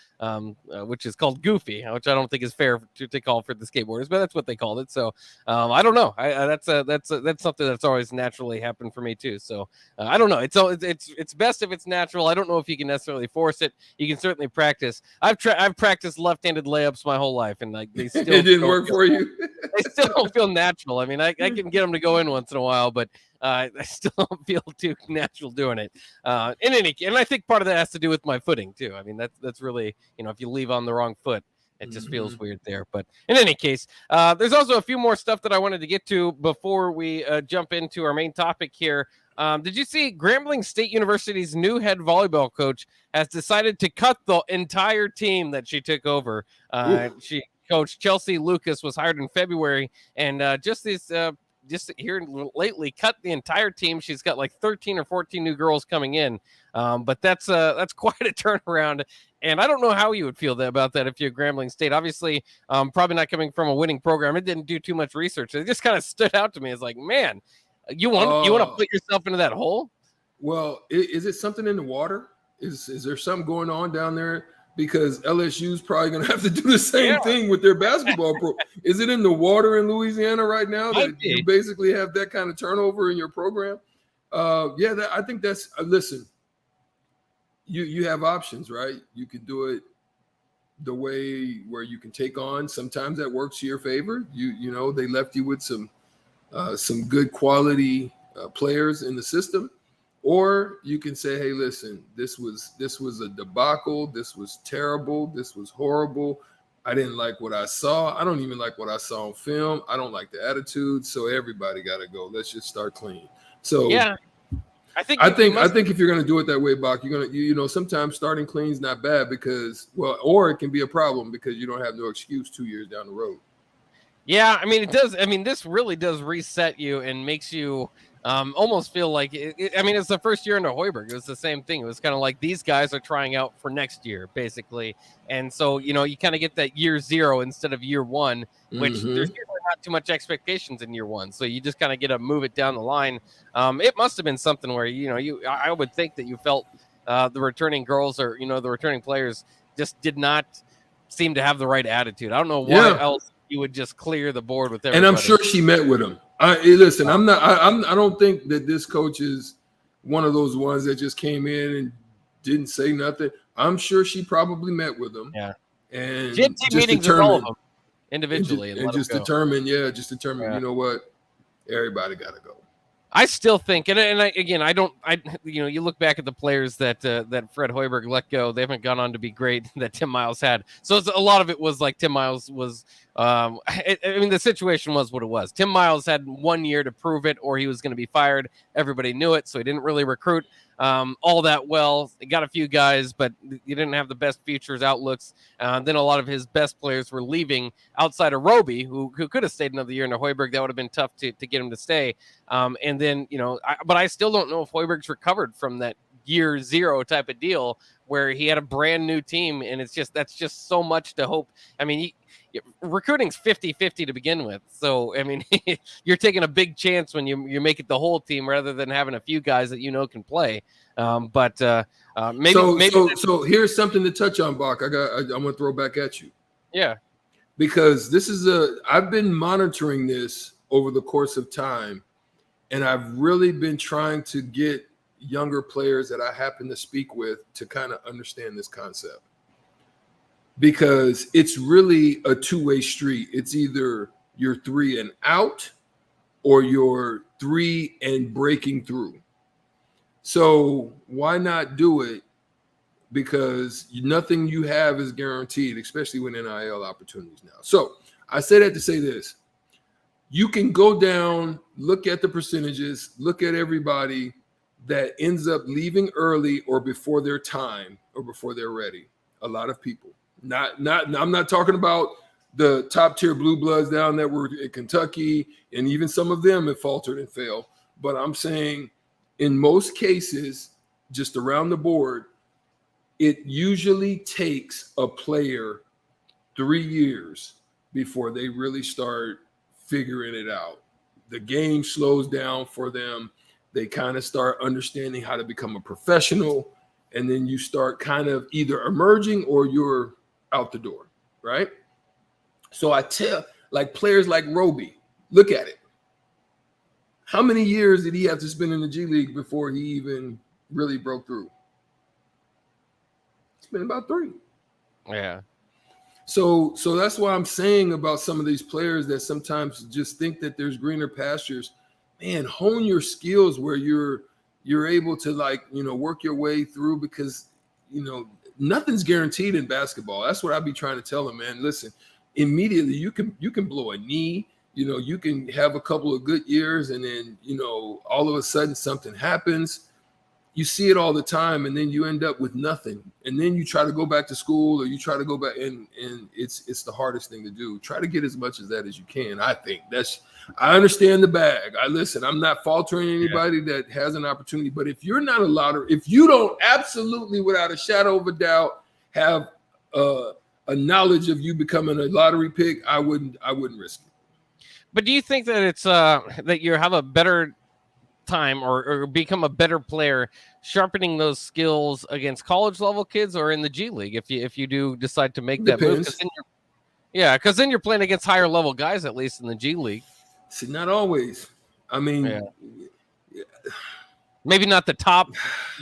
which is called goofy, which I don't think is fair to call for the skateboarders, but that's what they called it. So I don't know. That's something that's always naturally happened for me too. So I don't know. It's best if it's natural. I don't know if you can necessarily force it. You can certainly practice. I've practiced left-handed layups my whole life, and like they still it didn't work for you. They still don't feel natural. I mean, I can get them to go in once in a while, but I still don't feel too natural doing it. In any case, and I think part of that has to do with my footing too. I mean, that's really, if you leave on the wrong foot, it just feels weird there. But in any case, there's also a few more stuff that I wanted to get to before we jump into our main topic here. Did you see Grambling State University's new head volleyball coach has decided to cut the entire team that she took over? She coach Chelsea Lucas was hired in February, and just here lately cut the entire team. She's got like 13 or 14 new girls coming in. But that's quite a turnaround. And I don't know how you would feel about that if you're Grambling State. Obviously, probably not coming from a winning program. It didn't do too much research. It just kind of stood out to me as like, man, you want to put yourself into that hole? Well, is it something in the water? Is there something going on down there? Because LSU's probably going to have to do the same thing with their basketball pro. Is it in the water in Louisiana right now that you basically have that kind of turnover in your program? I think that's listen, you have options, right? You could do it the way where you can take on. Sometimes that works to your favor. You know, they left you with some good quality players in the system. Or you can say, hey, listen, this was a debacle. This was terrible. This was horrible. I didn't like what I saw. I don't even like what I saw on film. I don't like the attitude. So everybody got to go. Let's just start clean. So yeah, I think if you're going to do it that way, Bach, you're going to, sometimes starting clean is not bad or it can be a problem because you don't have no excuse 2 years down the road. Yeah, I mean, it does. I mean, this really does reset you and makes you almost feel like it's the first year into Hoiberg. It was the same thing. It was kind of like these guys are trying out for next year, basically. And so, you kind of get that year zero instead of year one, which there's usually not too much expectations in year one. So you just kind of get to move it down the line. It must have been something where, I would think that you felt the returning girls or, the returning players just did not seem to have the right attitude. I don't know why else you would just clear the board with everybody. And I'm sure she met with him. Listen, I don't think that this coach is one of those ones that just came in and didn't say nothing. I'm sure she probably met with them. Yeah. And she had team meetings with all of them individually. And just determined, you know what? Everybody got to go. I still think, you look back at the players that Fred Hoiberg let go. They haven't gone on to be great that Tim Miles had. So a lot of it was like Tim Miles was. The situation was what it was. Tim Miles had 1 year to prove it, or he was going to be fired. Everybody knew it, so he didn't really recruit all that well. He got a few guys, but he didn't have the best futures outlooks. Then a lot of his best players were leaving outside of Roby, who could have stayed another year into Hoiberg. That would have been tough to get him to stay. And then, but I still don't know if Hoiberg's recovered from that year zero type of deal where he had a brand new team. And that's just so much to hope. I mean, recruiting's 50-50 to begin with. So, I mean, you're taking a big chance when you make it the whole team rather than having a few guys that can play. Maybe. So here's something to touch on, Bach. I'm going to throw back at you. Yeah. Because I've been monitoring this over the course of time, and I've really been trying to get younger players that I happen to speak with to kind of understand this concept. Because it's really a two-way street. It's either you're 3 and out or you're 3 and breaking through. So why not do it? Because nothing you have is guaranteed, especially with NIL opportunities now. So I say that to say this. You can go down, look at the percentages, look at everybody, that ends up leaving early or before their time or before they're ready. A lot of people. I'm not talking about the top tier blue bloods down that were in Kentucky, and even some of them have faltered and failed. But I'm saying in most cases, just around the board, it usually takes a player 3 years before they really start figuring it out. The game slows down for them. They kind of start understanding how to become a professional, and then you start kind of either emerging or you're out the door, right? So I tell, like players like Roby, look at it. How many years did he have to spend in the G League before he even really broke through? It's been about 3. Yeah. So that's why I'm saying about some of these players that sometimes just think that there's greener pastures. Man, hone your skills where you're able to, like, you know, work your way through, because, you know, nothing's guaranteed in basketball. That's what I be trying to tell them, man. Listen, immediately you can blow a knee, you know, you can have a couple of good years, and then, you know, all of a sudden something happens. You see it all the time, and then you end up with nothing. And then you try to go back to school, or you try to go back, and it's the hardest thing to do. Try to get as much of that as you can. I think I understand the bag. I'm not faltering anybody that has an opportunity, but if you're not a lottery, if you don't absolutely, without a shadow of a doubt, have a knowledge of you becoming a lottery pick, I wouldn't risk it. But do you think that it's that you have a better time or become a better player sharpening those skills against college level kids or in the G League if you do decide to make that move? Because then you're playing against higher level guys, at least in the G League. See, not always. I mean, maybe not the top,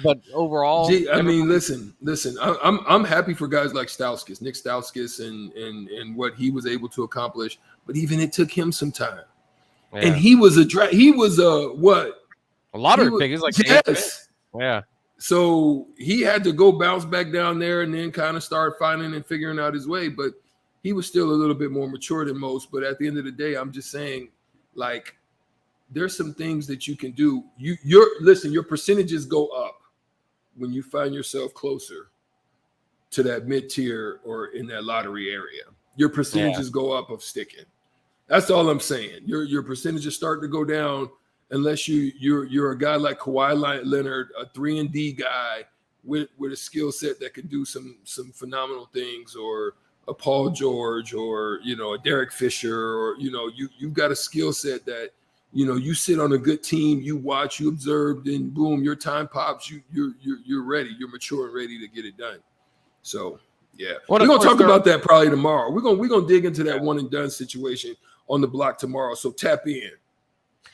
but overall. Listen. I'm happy for guys like Stauskas, Nick Stauskas, and what he was able to accomplish. But even it took him some time, and he was a lottery pick. He was like, yes, yeah. So he had to go bounce back down there and then kind of start finding and figuring out his way. But he was still a little bit more mature than most. But at the end of the day, I'm just saying, like, there's some things that you can do. Your percentages go up when you find yourself closer to that mid-tier or in that lottery area. Your percentages go up of sticking. That's all I'm saying. Your percentages start to go down unless you're a guy like Kawhi Leonard, a 3-and-D guy with a skill set that can do some phenomenal things, or a Paul George, or, you know, a Derek Fisher, or, you know, you've got a skill set that, you know, you sit on a good team, you watch, you observe, then boom, your time pops, you're ready, you're mature and ready to get it done. So yeah, we're gonna talk about that probably tomorrow. We're gonna dig into that one and done situation on the block tomorrow. So tap in.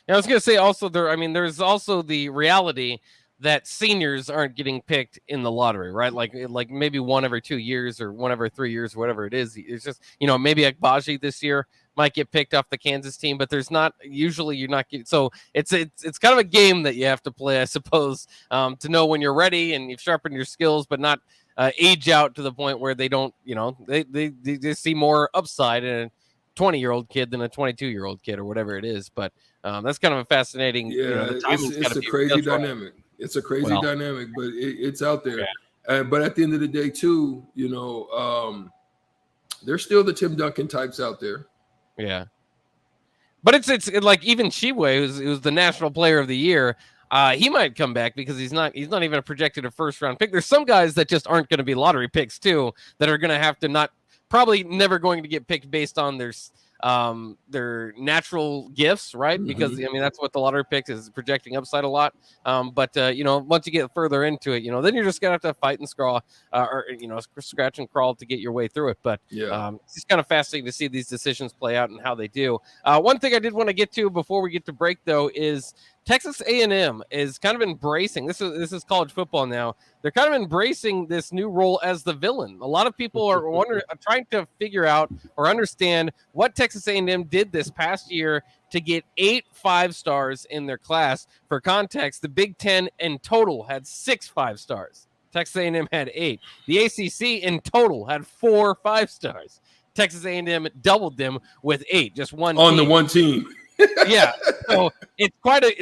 Yeah, I was gonna say also there's also the reality that seniors aren't getting picked in the lottery, right? Like maybe one every 2 years or one every 3 years, whatever it is. It's just, you know, maybe Agbaji this year might get picked off the Kansas team, but there's not usually you're not getting. So it's kind of a game that you have to play, I suppose, to know when you're ready and you've sharpened your skills, but not age out to the point where they don't, you know, they see more upside in a 20-year-old kid than a 22-year-old kid or whatever it is. But that's kind of a fascinating. Yeah, you know, it's a crazy dynamic. It's a crazy dynamic, but it's out there. Yeah. But at the end of the day, too, you know, there's still the Tim Duncan types out there. Yeah, but it's like even Chiwe, who's the national player of the year. He might come back because he's not even a projected a first round pick. There's some guys that just aren't going to be lottery picks too, that are going to have to probably never going to get picked based on their natural gifts, right? Mm-hmm. Because I mean that's what the lottery picks is, projecting upside a lot. But you know, once you get further into it, you know, then you're just gonna have to fight and scrawl, or you know, scratch and crawl to get your way through it. But it's just kind of fascinating to see these decisions play out and how they do. One thing I did want to get to before we get to break though is Texas A&M is kind of embracing this is college football now. They're kind of embracing this new role as the villain. A lot of people are trying to figure out or understand what Texas A&M did this past year to get 8 5-stars in their class. For context, the Big Ten in total had 6 5-stars. Texas A&M had 8. The ACC in total had 4 5-stars. Texas A&M doubled them with 8, just one on team. the one team. Yeah, so it's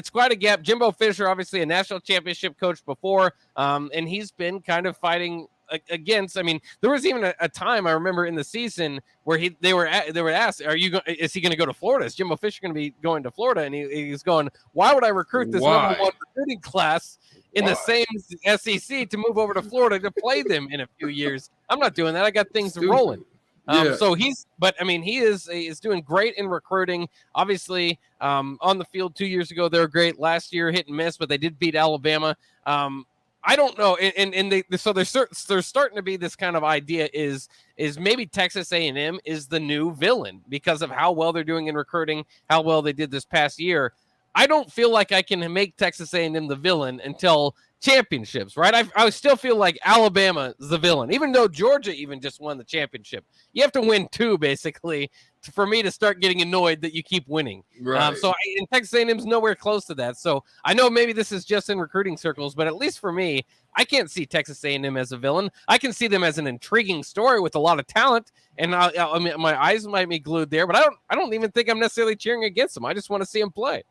quite a gap. Jimbo Fisher, obviously a national championship coach before, and he's been kind of fighting against. I mean, there was even a time I remember in the season where they were asked, is he going to go to Florida? Is Jimbo Fisher going to be going to Florida? And he's going, why would I recruit this number one recruiting class in the same SEC to move over to Florida to play them in a few years? I'm not doing that. I got things rolling. So he is doing great in recruiting. Obviously, on the field 2 years ago, they were great. Last year, hit and miss, but they did beat Alabama. I don't know, and there's starting to be this kind of idea is maybe Texas A&M is the new villain because of how well they're doing in recruiting, how well they did this past year. I don't feel like I can make Texas A&M the villain until championships, right? I still feel like Alabama is the villain, even though Georgia even just won the championship. You have to win two, basically, for me to start getting annoyed that you keep winning. Right. And Texas A&M's nowhere close to that. So I know maybe this is just in recruiting circles, but at least for me, I can't see Texas A&M as a villain. I can see them as an intriguing story with a lot of talent, and I mean, my eyes might be glued there, but I don't even think I'm necessarily cheering against them. I just want to see them play.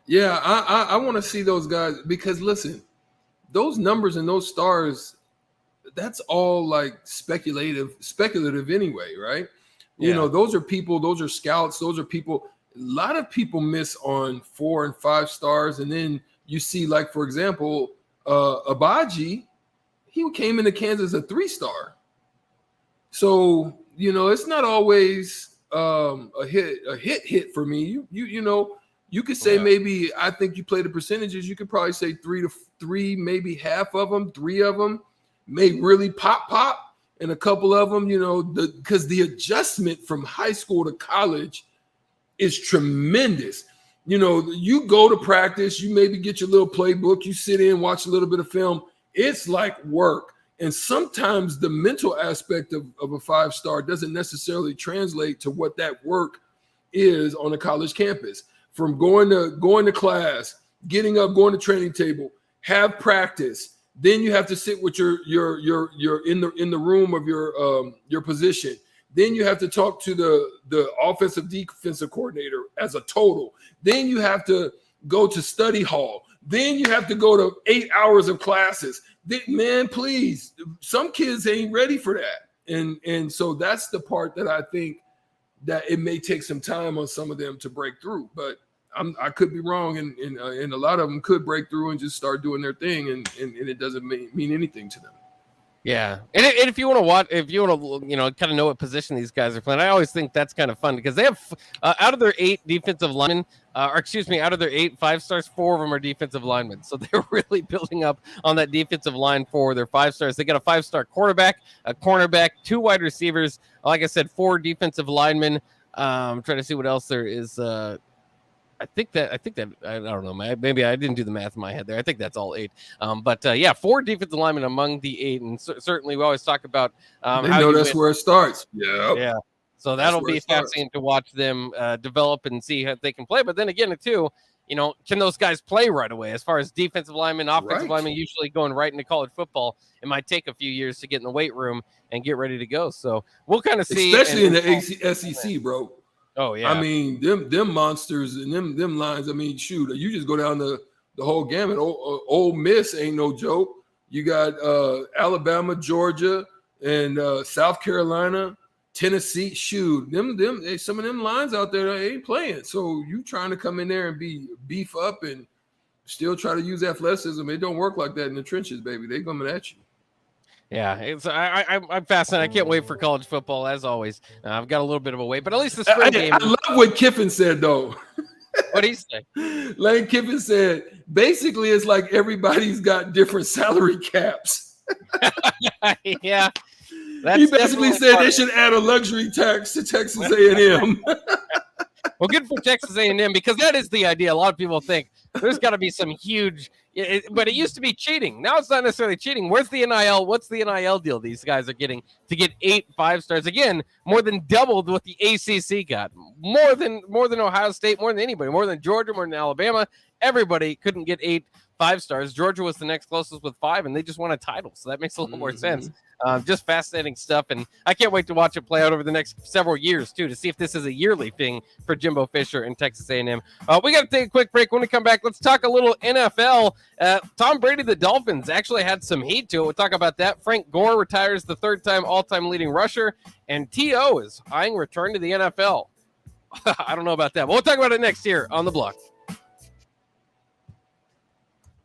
Yeah, I want to see those guys because, listen, those numbers and those stars, that's all like speculative anyway, right? Yeah. You know, those are people, those are scouts, those are people. A lot of people miss on 4 and 5 stars, and then you see, like, for example, Abaji, he came into Kansas a 3-star. So, you know, it's not always a hit for me. You know. You could say maybe, I think you play the percentages, you could probably say 3 to 3, maybe half of them, 3 of them may really pop, and a couple of them, you know, because the adjustment from high school to college is tremendous. You know, you go to practice, you maybe get your little playbook, you sit in, watch a little bit of film. It's like work. And sometimes the mental aspect of a 5-star doesn't necessarily translate to what that work is on a college campus. From going to class, getting up, going to training table, have practice. Then you have to sit with your in the room of your position. Then you have to talk to the offensive defensive coordinator as a total. Then you have to go to study hall. Then you have to go to 8 hours of classes. Man, please, some kids ain't ready for that. And so that's the part that I think that it may take some time on some of them to break through, but I could be wrong, and a lot of them could break through and just start doing their thing, and it doesn't mean anything to them. Yeah, and if you want to watch, if you want to, you know, kind of know what position these guys are playing, I always think that's kind of fun because they have out of their 8 defensive linemen, out of their 8 5-stars, 4 of them are defensive linemen. So they're really building up on that defensive line for their 5-stars. They got a 5-star quarterback, a cornerback, 2 wide receivers. Like I said, 4 defensive linemen. I'm trying to see what else there is. I think that I don't know. Maybe I didn't do the math in my head there. I think that's all 8. But 4 defensive linemen among the 8, and certainly we always talk about how you that's where it starts. Yeah. So that'll be fascinating to watch them develop and see how they can play. But then again, too, you know, can those guys play right away? As far as defensive linemen, offensive linemen, usually going right into college football, it might take a few years to get in the weight room and get ready to go. So we'll kind of see, especially in the SEC, bro. Oh yeah, I mean them monsters and them lines. I mean, shoot, you just go down the whole gamut. Ole Miss ain't no joke. You got Alabama, Georgia, and South Carolina, Tennessee. Shoot, some of them lines out there ain't playing. So you trying to come in there and beef up and still try to use athleticism? It don't work like that in the trenches, baby. They coming at you. Yeah, I'm fascinated. I can't wait for college football, as always. I've got a little bit of a wait, but at least the spring game. I love what Kiffin said, though. What did he say? Lane Kiffin said, basically, it's like everybody's got different salary caps. Yeah. He basically said they should add a luxury tax to Texas A&M. Well, good for Texas A&M, because that is the idea. A lot of people think there's got to be some huge, but it used to be cheating. Now it's not necessarily cheating. Where's the NIL? What's the NIL deal these guys are getting to get 8 5-stars? Again, more than doubled what the ACC got. More than Ohio State, more than anybody, more than Georgia, more than Alabama. Everybody couldn't get 8 5 stars. Georgia was the next closest with 5, and they just won a title. So that makes a little more sense. Just fascinating stuff. And I can't wait to watch it play out over the next several years, too, to see if this is a yearly thing for Jimbo Fisher and Texas A&M. We got to take a quick break. When we come back, let's talk a little NFL. Tom Brady, the Dolphins, actually had some heat to it. We'll talk about that. Frank Gore retires the 3rd-time all-time leading rusher, and T.O. is eyeing return to the NFL. I don't know about that, but we'll talk about it next year on The Block.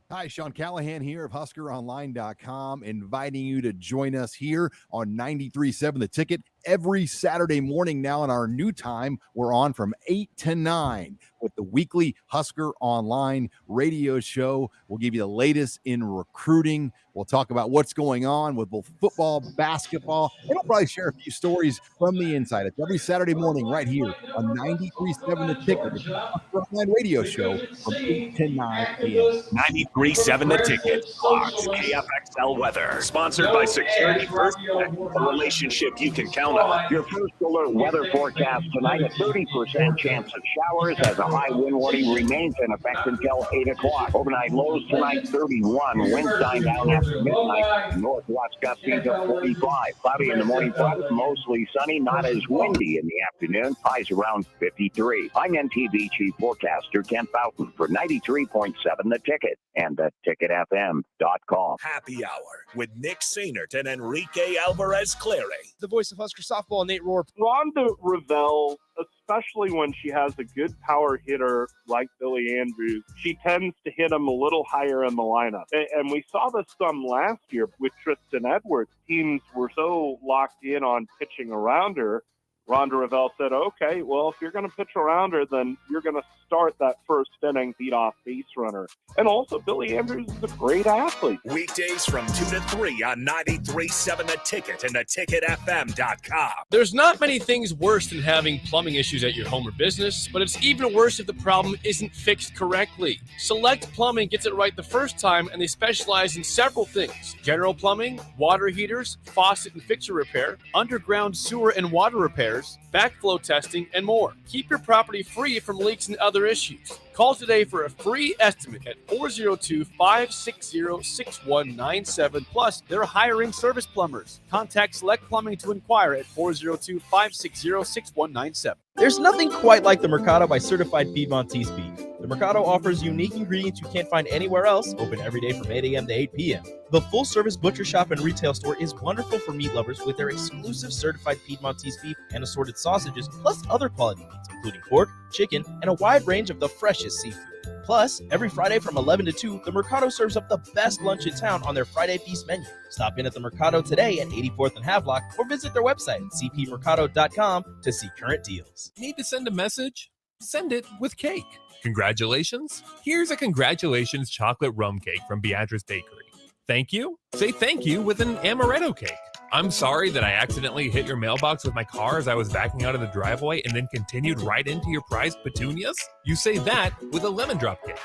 Hi, Sean Callahan here of HuskerOnline.com, inviting you to join us here on 93.7 The Ticket every Saturday morning. Now in our new time, we're on from 8 to 9 with the weekly Husker Online radio show. We'll give you the latest in recruiting. We'll talk about what's going on with both football, basketball, and we'll probably share a few stories from the inside. It's every Saturday morning right here on 93.7 The Ticket, the Husker Online radio show from 8 to 9 a.m. 93.7 The Ticket. Fox KFXL weather. Sponsored by Security First, a relationship you can count on. Your first alert weather forecast tonight, a 30% chance of showers as a high wind warning remains in effect until 8 o'clock. Overnight lows tonight, 31. Winds dying down after midnight. Northwest gusts to 45. Cloudy in the morning, mostly sunny, not as windy in the afternoon. Highs around 53. I'm NTV Chief Forecaster Kent Fountain for 93.7 The Ticket and theticketfm.com. Happy Hour with Nick Sainert and Enrique Alvarez Clary. The voice of Husker softball, Nate Rohr. Rhonda Revelle, especially when she has a good power hitter like Billy Andrews, she tends to hit him a little higher in the lineup. And we saw this some last year with Tristan Edwards. Teams were so locked in on pitching around her. Rhonda Revelle said, okay, well, if you're going to pitch around her, then you're going to start that first inning leadoff base runner. And also, Billy Andrews is a great athlete. Weekdays from 2 to 3 on 93.7 The Ticket and theticketfm.com. There's not many things worse than having plumbing issues at your home or business, but it's even worse if the problem isn't fixed correctly. Select Plumbing gets it right the first time, and they specialize in several things: general plumbing, water heaters, faucet and fixture repair, underground sewer and water repairs, backflow testing, and more. Keep your property free from leaks and other issues. Call today for a free estimate at 402-560-6197. Plus, they're hiring service plumbers. Contact Select Plumbing to inquire at 402-560-6197. There's nothing quite like the Mercado by Certified Piedmontese beef. The Mercado offers unique ingredients you can't find anywhere else, open every day from 8 a.m. to 8 p.m. The full-service butcher shop and retail store is wonderful for meat lovers with their exclusive certified Piedmontese beef and assorted sausages, plus other quality meats, including pork, chicken, and a wide range of the freshest seafood. Plus, every Friday from 11 to 2, the Mercado serves up the best lunch in town on their Friday Feast menu. Stop in at the Mercado today at 84th and Havelock or visit their website at cpmercado.com to see current deals. Need to send a message? Send it with cake. Congratulations. Here's a congratulations chocolate rum cake from Beatrice Bakery. Thank you. Say thank you with an amaretto cake. I'm sorry that I accidentally hit your mailbox with my car as I was backing out of the driveway and then continued right into your prized petunias. You say that with a lemon drop cake.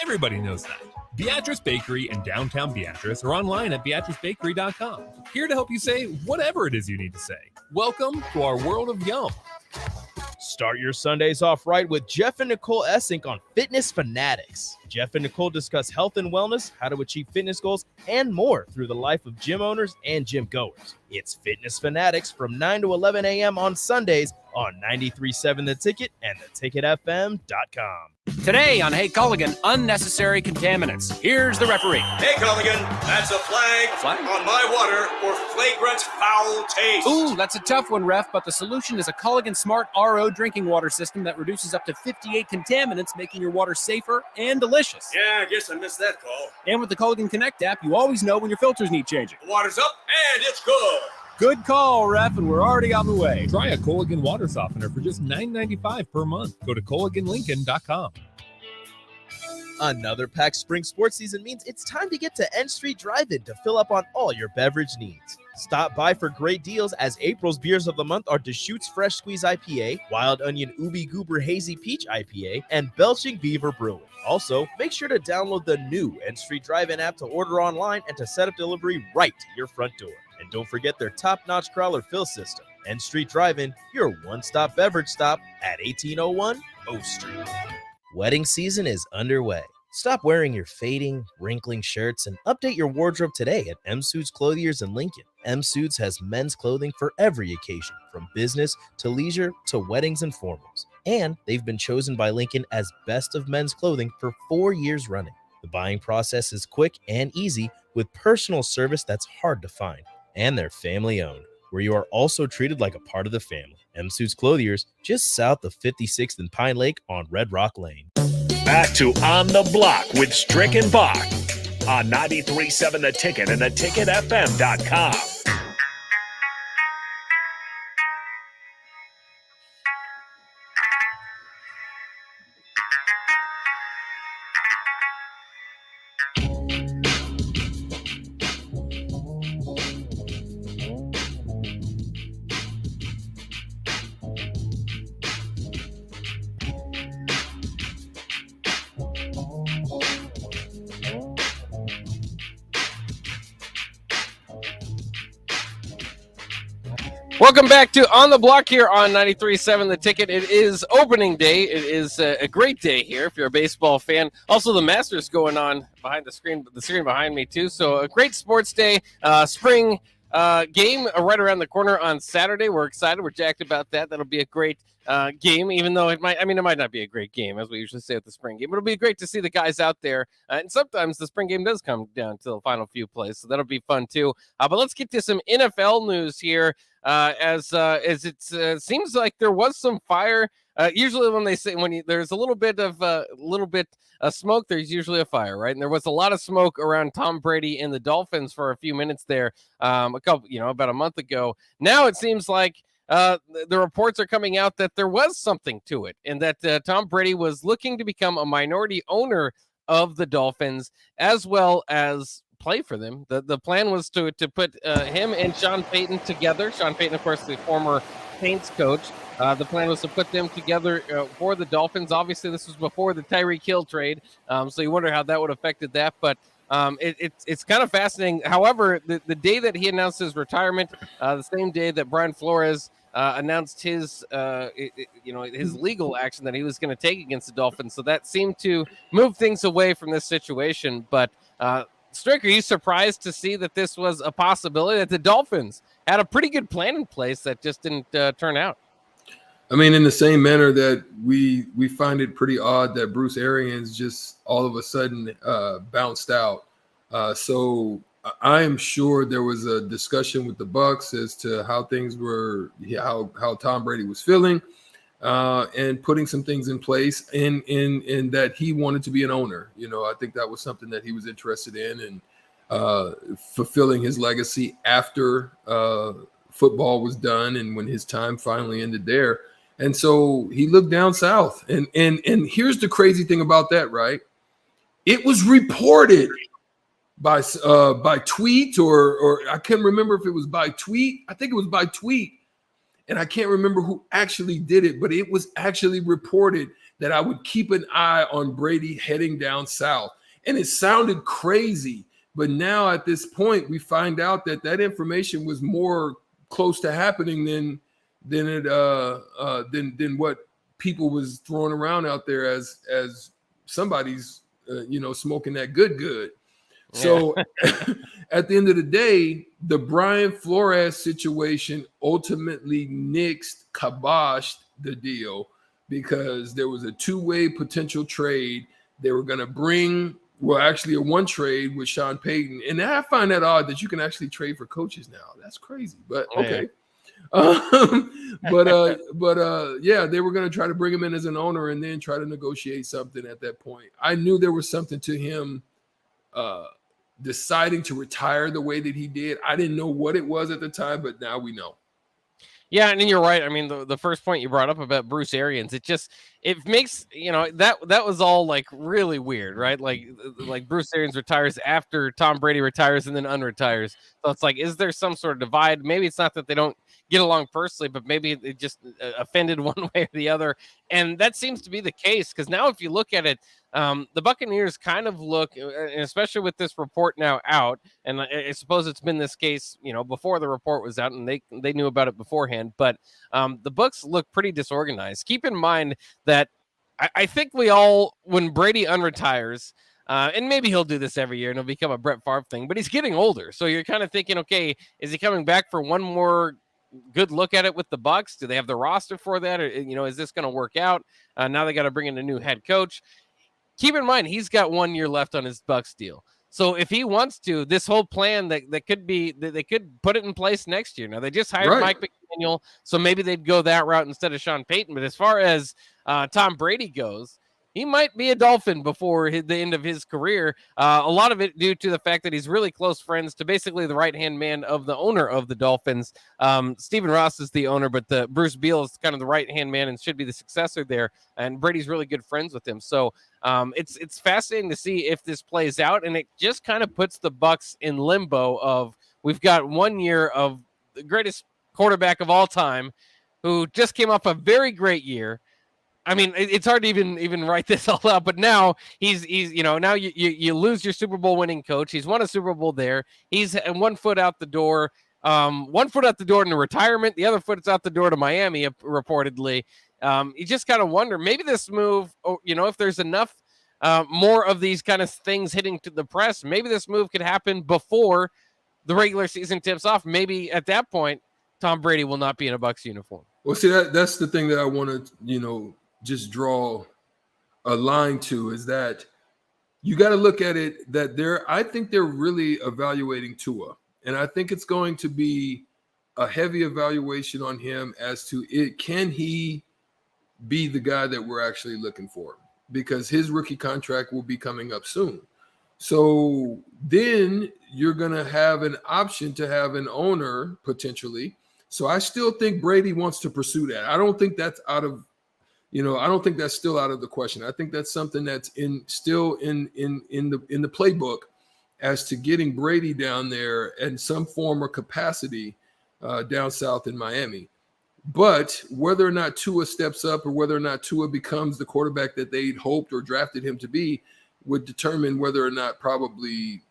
Everybody knows that. Beatrice Bakery in downtown Beatrice or online at beatricebakery.com. Here to help you say whatever it is you need to say. Welcome to our world of yum. Start your Sundays off right with Jeff and Nicole Essink on Fitness Fanatics. Jeff and Nicole discuss health and wellness, how to achieve fitness goals, and more through the life of gym owners and gym goers. It's Fitness Fanatics from 9 to 11 a.m. on Sundays on 93.7 The Ticket and theticketfm.com. Today on Hey Culligan, unnecessary contaminants. Here's the referee. Hey Culligan, that's a flag on my water for flagrant foul taste. Ooh, that's a tough one, ref, but the solution is a Culligan Smart RO drinking water system that reduces up to 58 contaminants, making your water safer and delicious. Yeah, I guess I missed that call. And with the Culligan Connect app, you always know when your filters need changing. The water's up and it's good. Good call, ref, and we're already on the way. Try a Culligan water softener for just $9.95 per month. Go to CulliganLincoln.com. Another packed spring sports season means it's time to get to N Street Drive-In to fill up on all your beverage needs. Stop by for great deals as April's beers of the month are Deschutes Fresh Squeeze IPA, Wild Onion Ubi Goober Hazy Peach IPA, and Belching Beaver Brewing. Also, make sure to download the new N Street Drive-In app to order online and to set up delivery right to your front door. And don't forget their top-notch growler fill system. N Street Drive-In, your one-stop beverage stop at 1801 O Street. Wedding season is underway. Stop wearing your fading, wrinkling shirts and update your wardrobe today at M Suits Clothiers in Lincoln. M Suits has men's clothing for every occasion, from business to leisure to weddings and formals. And they've been chosen by Lincoln as best of men's clothing for 4 years running. The buying process is quick and easy with personal service that's hard to find. And they're family owned, where you are also treated like a part of the family. M Suits Clothiers, just south of 56th and Pine Lake on Red Rock Lane. Back to On the Block with Strick and Bach on 93.7 The Ticket and theticketfm.com. Welcome back to On the Block here on 93.7 The Ticket. It is opening day. It is a great day here if you're a baseball fan. Also, the Masters going on behind the screen behind me too. So a great sports day. Spring game right around the corner on Saturday. We're excited. We're jacked about that. That'll be a great game, even though it might not be a great game, as we usually say at the spring game. It'll be great to see the guys out there. And sometimes the spring game does come down to the final few plays, so that'll be fun too. But let's get to some NFL news here. As it seems like there was some fire. Usually when there's a little bit of smoke, there's usually a fire, right? And there was a lot of smoke around Tom Brady and the Dolphins for a few minutes there, about a month ago. Now it seems like the reports are coming out that there was something to it, and that Tom Brady was looking to become a minority owner of the Dolphins as well as play for them. The plan was to put him and Sean Payton together. Sean Payton, of course, the former Saints coach. The plan was to put them together for the Dolphins. Obviously, this was before the Tyreek Hill trade, so you wonder how that would have affected that. But it's kind of fascinating. However, the day that he announced his retirement, the same day that Brian Flores announced his legal action that he was going to take against the Dolphins, so that seemed to move things away from this situation. But Strick, are you surprised to see that this was a possibility, that the Dolphins had a pretty good plan in place that just didn't turn out? I mean, in the same manner that we find it pretty odd that Bruce Arians just all of a sudden bounced out. So I am sure there was a discussion with the Bucs as to how things were, how Tom Brady was feeling, and putting some things in place in that he wanted to be an owner. I think that was something that he was interested in, and fulfilling his legacy after football was done and when his time finally ended there. And so he looked down south. And here's the crazy thing about that, right? It was reported by tweet or I can't remember if it was by tweet. I think it was by tweet. And I can't remember who actually did it, but it was actually reported that I would keep an eye on Brady heading down south. And it sounded crazy. But now at this point, we find out that information was more close to happening than what people was throwing around out there as somebody's smoking that good. So at the end of the day, the Brian Flores situation ultimately kiboshed the deal because there was a two-way potential trade. They were going to bring, actually a one trade with Sean Payton. And I find that odd that you can actually trade for coaches now. That's crazy, but okay. Yeah, they were going to try to bring him in as an owner and then try to negotiate something at that point. I knew there was something to him deciding to retire the way that he did. I didn't know what it was at the time, but now we know. Yeah, and then you're right. I mean, the first point you brought up about Bruce Arians, it makes, that was all like really weird, right? Like Bruce Arians retires after Tom Brady retires and then unretires. So it's like, is there some sort of divide? Maybe it's not that they don't get along personally, but maybe it just offended one way or the other. And that seems to be the case, because now if you look at it, the Buccaneers kind of look, especially with this report now out, and I suppose it's been this case, before the report was out, and they knew about it beforehand, but the Bucs look pretty disorganized. Keep in mind that I think we all, when Brady unretires, and maybe he'll do this every year and it'll become a Brett Favre thing, but he's getting older. So you're kind of thinking, okay, is he coming back for one more good look at it with the Bucs? Do they have the roster for that? Or, is this going to work out? Now they got to bring in a new head coach. Keep in mind, he's got 1 year left on his Bucs deal. So if he wants to, this whole plan that could be, they could put it in place next year. Now they just hired Mike McDaniel, so maybe they'd go that route instead of Sean Payton. But as far as Tom Brady goes, he might be a Dolphin before the end of his career. A lot of it due to the fact that he's really close friends to basically the right-hand man of the owner of the Dolphins. Stephen Ross is the owner, but Bruce Beal is kind of the right-hand man and should be the successor there. And Brady's really good friends with him. So it's fascinating to see if this plays out. And it just kind of puts the Bucs in limbo of, we've got 1 year of the greatest quarterback of all time who just came off a very great year. I mean, it's hard to even write this all out, but now he's now you lose your Super Bowl winning coach. He's won a Super Bowl there. He's 1 foot out the door, 1 foot out the door into retirement. The other foot is out the door to Miami, reportedly. You just kind of wonder, maybe this move, if there's enough more of these kind of things hitting to the press, maybe this move could happen before the regular season tips off. Maybe at that point, Tom Brady will not be in a Bucs uniform. Well, see, that's the thing that I want to, just draw a line to, is that you got to look at it that I think they're really evaluating Tua. And I think it's going to be a heavy evaluation on him as to can he be the guy that we're actually looking for, because his rookie contract will be coming up soon. So then you're going to have an option to have an owner potentially. So I still think Brady wants to pursue that. I don't think that's I don't think that's still out of the question. I think that's something that's still in the playbook as to getting Brady down there in some form or capacity down south in Miami. But whether or not Tua steps up or whether or not Tua becomes the quarterback that they'd hoped or drafted him to be would determine whether or not probably,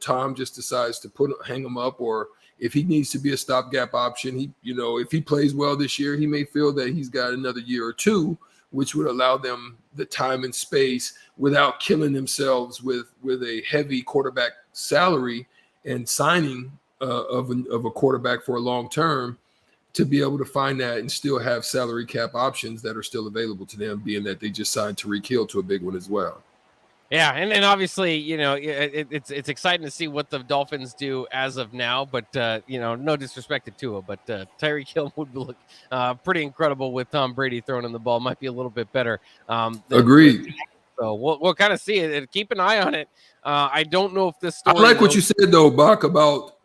Tom just decides to hang him up, or if he needs to be a stopgap option. If he plays well this year, he may feel that he's got another year or two, which would allow them the time and space without killing themselves with a heavy quarterback salary and signing of a quarterback for a long term, to be able to find that and still have salary cap options that are still available to them, being that they just signed Tyreek Hill to a big one as well. Yeah, and obviously, it's exciting to see what the Dolphins do as of now, but, no disrespect to Tua, but Tyreek Hill would look pretty incredible with Tom Brady throwing in the ball. Might be a little bit better. Agreed. So we'll kind of see it. Keep an eye on it. I don't know if this story... I like what you said, though, Bach, about,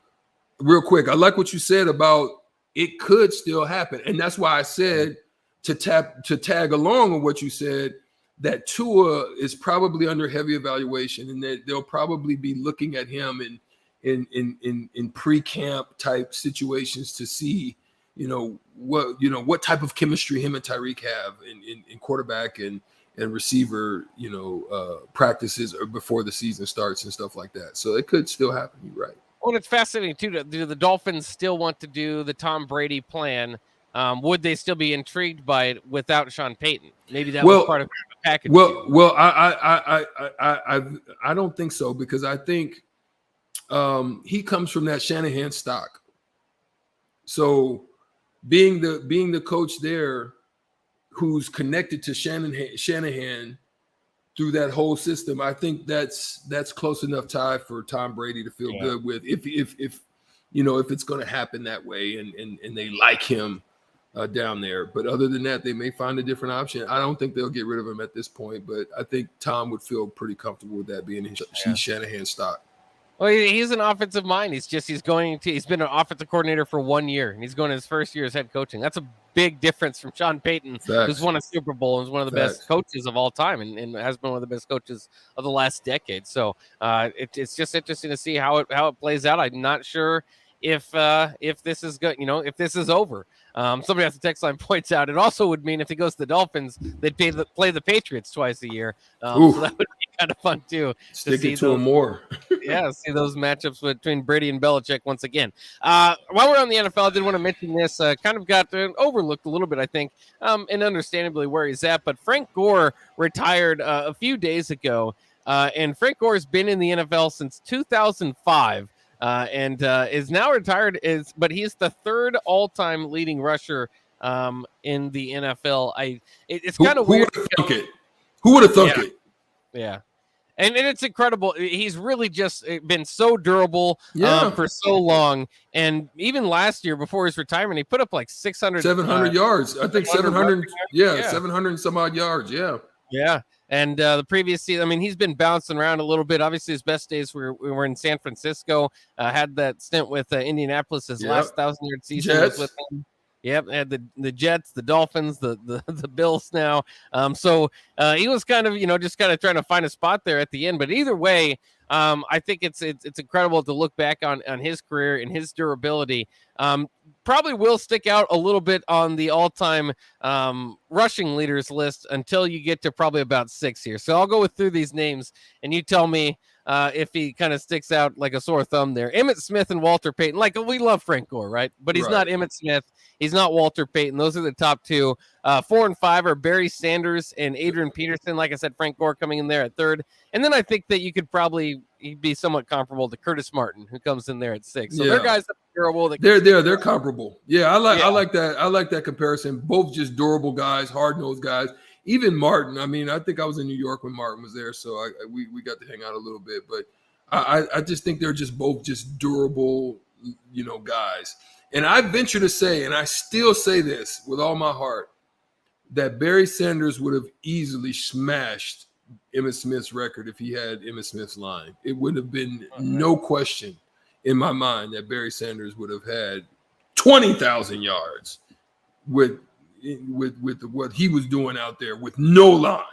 real quick, I like what you said about it could still happen. And that's why I said to tag along with what you said, that Tua is probably under heavy evaluation, and that they'll probably be looking at him in pre-camp type situations to see, what type of chemistry him and Tyreek have in quarterback and receiver, practices or before the season starts and stuff like that. So it could still happen. You're right. Well, it's fascinating too. Do the Dolphins still want to do the Tom Brady plan? Would they still be intrigued by it without Sean Payton? Maybe that was part of the package. Well, I don't think so, because I think he comes from that Shanahan stock. So being the coach there, who's connected to Shanahan through that whole system, I think that's close enough tie for Tom Brady to feel good with, if it's going to happen that way and they like him down there. But other than that, they may find a different option. I don't think they'll get rid of him at this point, but I think Tom would feel pretty comfortable with that being his Shanahan stock. Well, he's an offensive mind. He's been an offensive coordinator for 1 year, and he's going to his first year as head coaching. That's a big difference from Sean Payton, who's won a Super Bowl and is one of the best coaches of all time, and has been one of the best coaches of the last decade. So it's just interesting to see how it plays out. I'm not sure if this is good, if this is over. Somebody else the text line points out it also would mean if he goes to the Dolphins, they'd play the Patriots twice a year. So that would be kind of fun too. Stick it to him more. Yeah, see those matchups between Brady and Belichick once again. While we're on the NFL, I did want to mention this. Kind of got overlooked a little bit, I think, and understandably where he's at. But Frank Gore retired a few days ago, and Frank Gore has been in the NFL since 2005. And is now retired. But he's the third all-time leading rusher in the NFL. It's kind of weird. Who would have thunk it? Yeah. And it's incredible. He's really just been so durable for so long. And even last year, before his retirement, he put up like 700 yards. I think 700. Yeah, 700 and some odd yards. Yeah. Yeah. And the previous season, I mean, he's been bouncing around a little bit. Obviously, his best days were in San Francisco. Had that stint with Indianapolis. His last 1,000-yard season was with him. Yep, had the Jets, the Dolphins, the Bills now. So he was kind of, just kind of trying to find a spot there at the end. But either way, I think it's incredible to look back on his career and his durability. Probably will stick out a little bit on the all-time rushing leaders list until you get to probably about 6 here. So I'll go through these names, and you tell me if he kind of sticks out like a sore thumb there. Emmitt Smith and Walter Payton. Like, we love Frank Gore, right? But he's not Emmitt Smith. He's not Walter Payton. Those are the top two. 4 and 5 are Barry Sanders and Adrian Peterson. Like I said, Frank Gore coming in there at 3rd. And then I think that you could probably be somewhat comparable to Curtis Martin, who comes in there at 6. So they're guys that are durable. They're comparable. Yeah, I like that. I like that comparison. Both just durable guys, hard-nosed guys. Even Martin. I mean, I think I was in New York when Martin was there, so we got to hang out a little bit. But I just think they're just both just durable, guys. And I venture to say, and I still say this with all my heart, that Barry Sanders would have easily smashed Emmitt Smith's record if he had Emmitt Smith's line. It would have been no question in my mind that Barry Sanders would have had 20,000 yards with what he was doing out there with no line.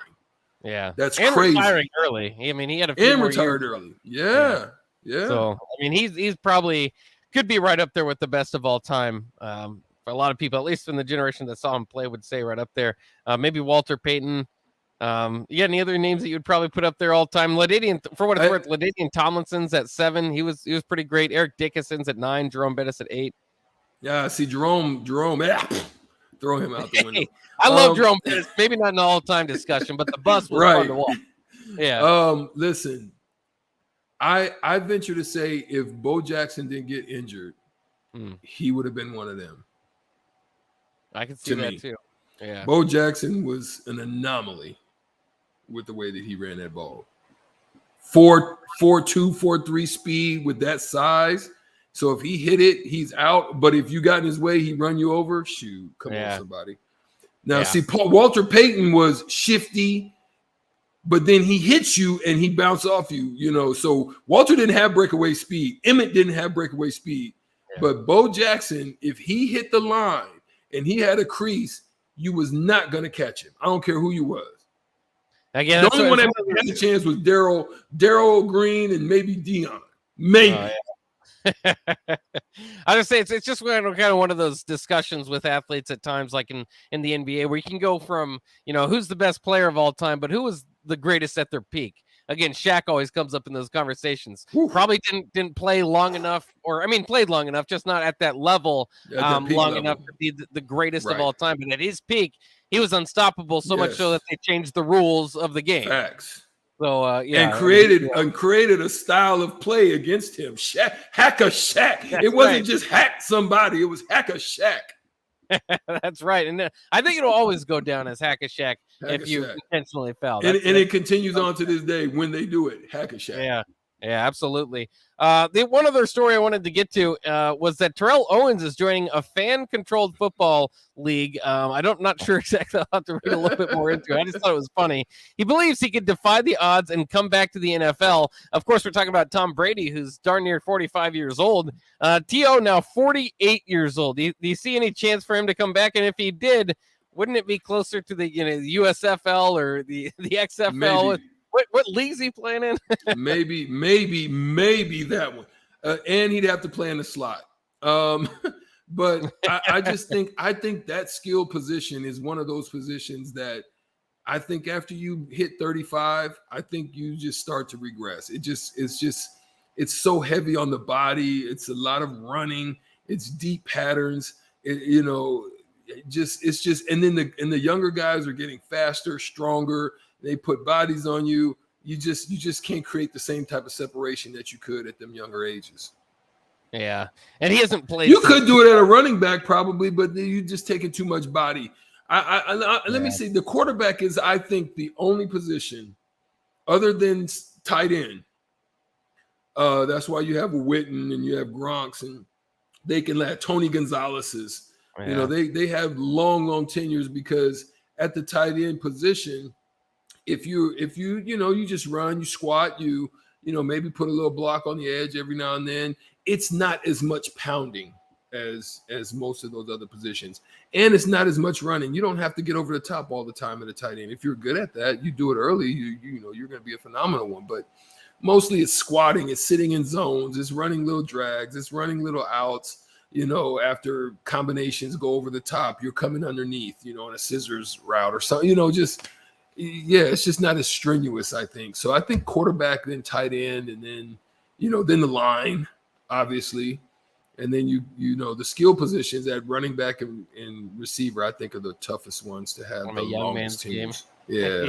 Yeah, that's and crazy. Retiring early. I mean, he had a few more retired years. early. Yeah. So I mean, he's probably could be right up there with the best of all time. For a lot of people, at least in the generation that saw him play, would say right up there. Maybe Walter Payton. Any other names that you would probably put up there all time? LaDainian, for what it's worth, LaDainian Tomlinson's at 7. He was pretty great. Eric Dickinson's at 9. Jerome Bettis at 8. Yeah, see Jerome. Throw him out the window. I love Jerome Bettis. Maybe not an all-time discussion, but the bus was fun to watch. Yeah. Listen, I venture to say if Bo Jackson didn't get injured, he would have been one of them. I can see that too. Yeah. Bo Jackson was an anomaly with the way that he ran that ball. 4.2, 4.3 speed with that size. So if he hit it, he's out. But if you got in his way, he'd run you over. Shoot, come on, somebody. Now, see, Walter Payton was shifty, but then he hits you and he bounced off you, So Walter didn't have breakaway speed. Emmitt didn't have breakaway speed. Yeah. But Bo Jackson, if he hit the line and he had a crease, you was not going to catch him. I don't care who you was. Again, the only one that had a chance was Darryl Green and maybe Dion. Maybe. I would say it's just kind of one of those discussions with athletes at times, like in the NBA, where you can go from, who's the best player of all time, but who was the greatest at their peak. Again, Shaq always comes up in those conversations. Probably didn't play long enough, played long enough, just not at that level long enough to be the greatest of all time. But at his peak, he was unstoppable, so much so that they changed the rules of the game. Facts. So and created a style of play against him. Hack a Shaq. It wasn't just hack somebody; it was hack a Shaq. That's right, and I think it'll always go down as hack a Shaq if you intentionally foul. And it continues on to this day when they do it. Hack a Shaq. Yeah, absolutely. The one other story I wanted to get to was that Terrell Owens is joining a fan-controlled football league. I'm not sure exactly. I'll have to read a little bit more into it. I just thought it was funny. He believes he could defy the odds and come back to the NFL. Of course, we're talking about Tom Brady, who's darn near 45 years old. T.O. now 48 years old. Do you see any chance for him to come back? And if he did, wouldn't it be closer to the USFL or the XFL? Maybe. What league's he playing in? maybe that one. And he'd have to play in the slot. But I think that skill position is one of those positions that I think after you hit 35, I think you just start to regress. It's so heavy on the body. It's a lot of running. It's deep patterns. And then the younger guys are getting faster, stronger. They put bodies on you. You just can't create the same type of separation that you could at them younger ages. Yeah, and he hasn't played. You could do it at a running back probably, but you just taking too much body. Let me say the quarterback is, I think, the only position other than tight end. That's why you have Witten and you have Gronks, and they can let Tony Gonzalez's. Yeah. They have long tenures, because at the tight end position, if you just run, you squat, you maybe put a little block on the edge every now and then. It's not as much pounding as most of those other positions, and it's not as much running. You don't have to get over the top all the time at a tight end. If you're good at that, you do it early. You're going to be a phenomenal one. But mostly it's squatting, it's sitting in zones, it's running little drags, it's running little outs. After combinations go over the top, you're coming underneath, on a scissors route or something. It's just not as strenuous, I think. So I think quarterback, then tight end, and then then the line, obviously. And then the skill positions at running back and receiver, I think, are the toughest ones to have. On a young man's game. Yeah.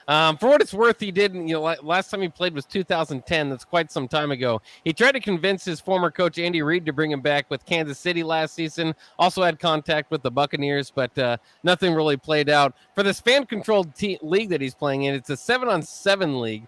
For what it's worth, he did. Last time he played was 2010. That's quite some time ago. He tried to convince his former coach Andy Reid to bring him back with Kansas City last season. Also had contact with the Buccaneers, but nothing really played out. For this fan-controlled league that he's playing in, it's a 7-on-7 league.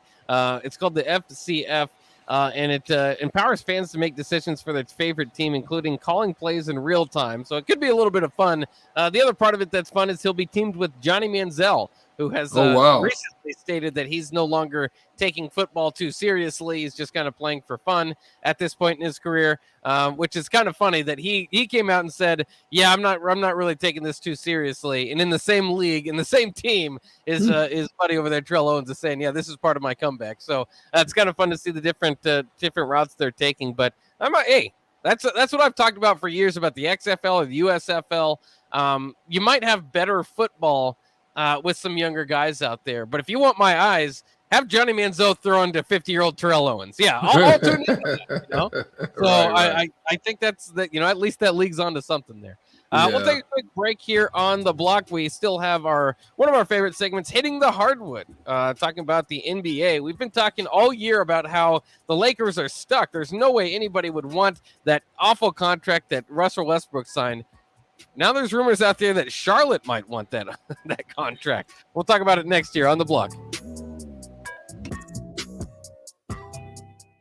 It's called the FCF. And it empowers fans to make decisions for their favorite team, including calling plays in real time. So it could be a little bit of fun. The other part of it that's fun is he'll be teamed with Johnny Manziel, who has recently stated that he's no longer taking football too seriously. He's just kind of playing for fun at this point in his career, which is kind of funny that he came out and said, "Yeah, I'm not really taking this too seriously." And in the same league, in the same team, is buddy over there, Terrell Owens, is saying, "Yeah, this is part of my comeback." So it's kind of fun to see the different routes they're taking. But that's what I've talked about for years about the XFL or the USFL. You might have better football with some younger guys out there. But if you want my eyes, have Johnny Manziel thrown to 50-year-old Terrell Owens. Yeah, I'll turn it into that, So I think that's that. At least that league's onto something there. We'll take a quick break here on the block. We still have one of our favorite segments, Hitting the Hardwood, talking about the NBA. We've been talking all year about how the Lakers are stuck. There's no way anybody would want that awful contract that Russell Westbrook signed. Now there's rumors out there that Charlotte might want that contract. We'll talk about it next year on the block.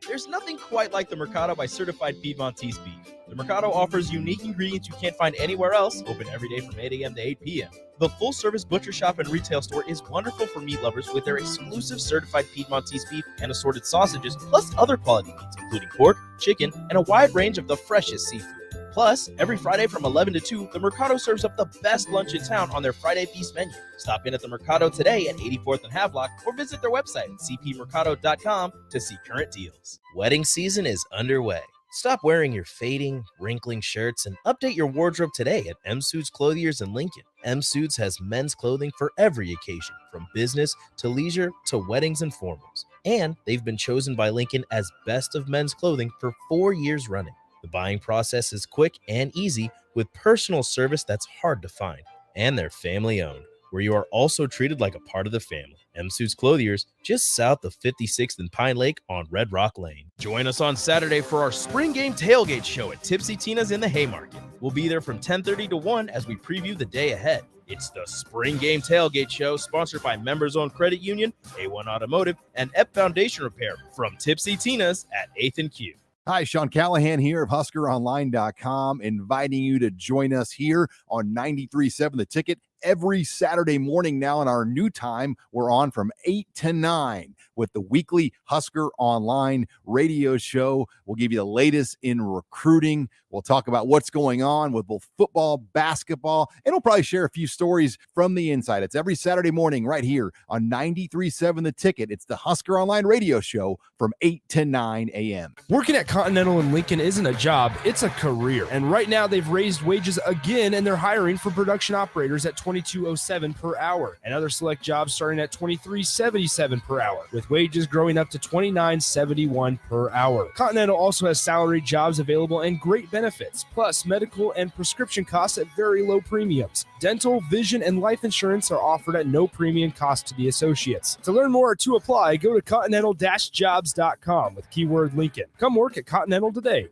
There's nothing quite like the Mercado by Certified Piedmontese beef. The Mercado offers unique ingredients you can't find anywhere else, open every day from 8 a.m. to 8 p.m. The full-service butcher shop and retail store is wonderful for meat lovers with their exclusive Certified Piedmontese beef and assorted sausages, plus other quality meats, including pork, chicken, and a wide range of the freshest seafood. Plus, every Friday from 11 to 2, the Mercado serves up the best lunch in town on their Friday Feast menu. Stop in at the Mercado today at 84th and Havelock or visit their website at cpmercado.com to see current deals. Wedding season is underway. Stop wearing your fading, wrinkling shirts and update your wardrobe today at M Suits Clothiers in Lincoln. M Suits has men's clothing for every occasion, from business to leisure to weddings and formals. And they've been chosen by Lincoln as best of men's clothing for 4 years running. The buying process is quick and easy with personal service that's hard to find. And they're family owned, where you are also treated like a part of the family. M Suits Clothiers, just south of 56th and Pine Lake on Red Rock Lane. Join us on Saturday for our spring game tailgate show at Tipsy Tina's in the Haymarket. We'll be there from 10:30 to 1 as we preview the day ahead. It's the Spring Game Tailgate Show, sponsored by Members-Owned Credit Union, A1 Automotive, and EP Foundation Repair from Tipsy Tina's at 8th and Q. Hi, Sean Callahan here of HuskerOnline.com, inviting you to join us here on 93.7 The Ticket every Saturday morning now. In our new time, we're on from 8 to 9 with the weekly Husker Online radio show. We'll give you the latest in recruiting. We'll talk about what's going on with both football, basketball, and we'll probably share a few stories from the inside. It's every Saturday morning right here on 93.7 The Ticket. It's the Husker Online radio show from 8 to 9 a.m. Working at Continental in Lincoln isn't a job, it's a career. And right now they've raised wages again, and they're hiring for production operators at $20 $22.07 per hour, and other select jobs starting at $23.77 per hour, with wages growing up to $29.71 per hour. Continental also has salaried jobs available and great benefits, plus medical and prescription costs at very low premiums. Dental, vision, and life insurance are offered at no premium cost to the associates. To learn more or to apply, go to continental-jobs.com with keyword Lincoln. Come work at Continental today.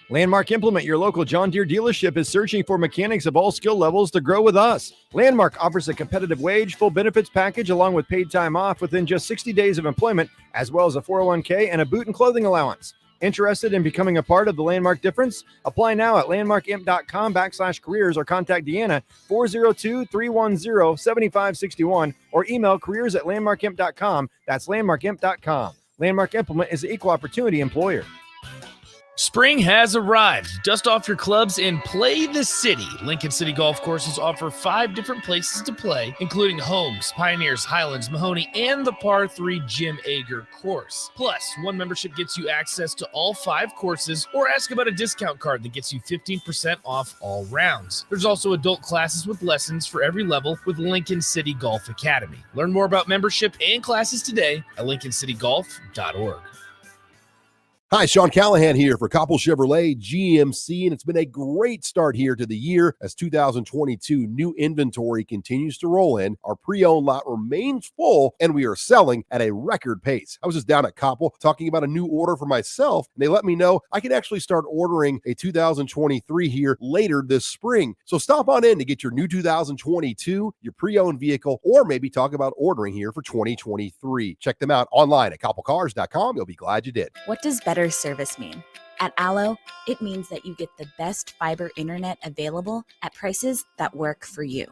Landmark Implement, your local John Deere dealership, is searching for mechanics of all skill levels to grow with us. Landmark offers a competitive wage, full benefits package, along with paid time off within just 60 days of employment, as well as a 401k and a boot and clothing allowance. Interested in becoming a part of the Landmark difference? Apply now at landmarkimp.com/careers or contact Deanna 402-310-7561 or email careers@landmarkimp.com. That's landmarkimp.com. Landmark Implement is the equal opportunity employer. Spring has arrived. Dust off your clubs and play the city. Lincoln City Golf Courses offer 5 different places to play, including Holmes, Pioneers, Highlands, Mahoney, and the par 3 Jim Ager course. Plus, one membership gets you access to all 5 courses, or ask about a discount card that gets you 15% off all rounds. There's also adult classes with lessons for every level with Lincoln City Golf Academy. Learn more about membership and classes today at lincolncitygolf.org. Hi, Sean Callahan here for Coppell Chevrolet GMC, and it's been a great start here to the year as 2022 new inventory continues to roll in. Our pre-owned lot remains full, and we are selling at a record pace. I was just down at Coppell talking about a new order for myself, and they let me know I can actually start ordering a 2023 here later this spring. So stop on in to get your new 2022, your pre-owned vehicle, or maybe talk about ordering here for 2023. Check them out online at coppellcars.com. You'll be glad you did. What does better service mean? At Allo, it means that you get the best fiber internet available at prices that work for you.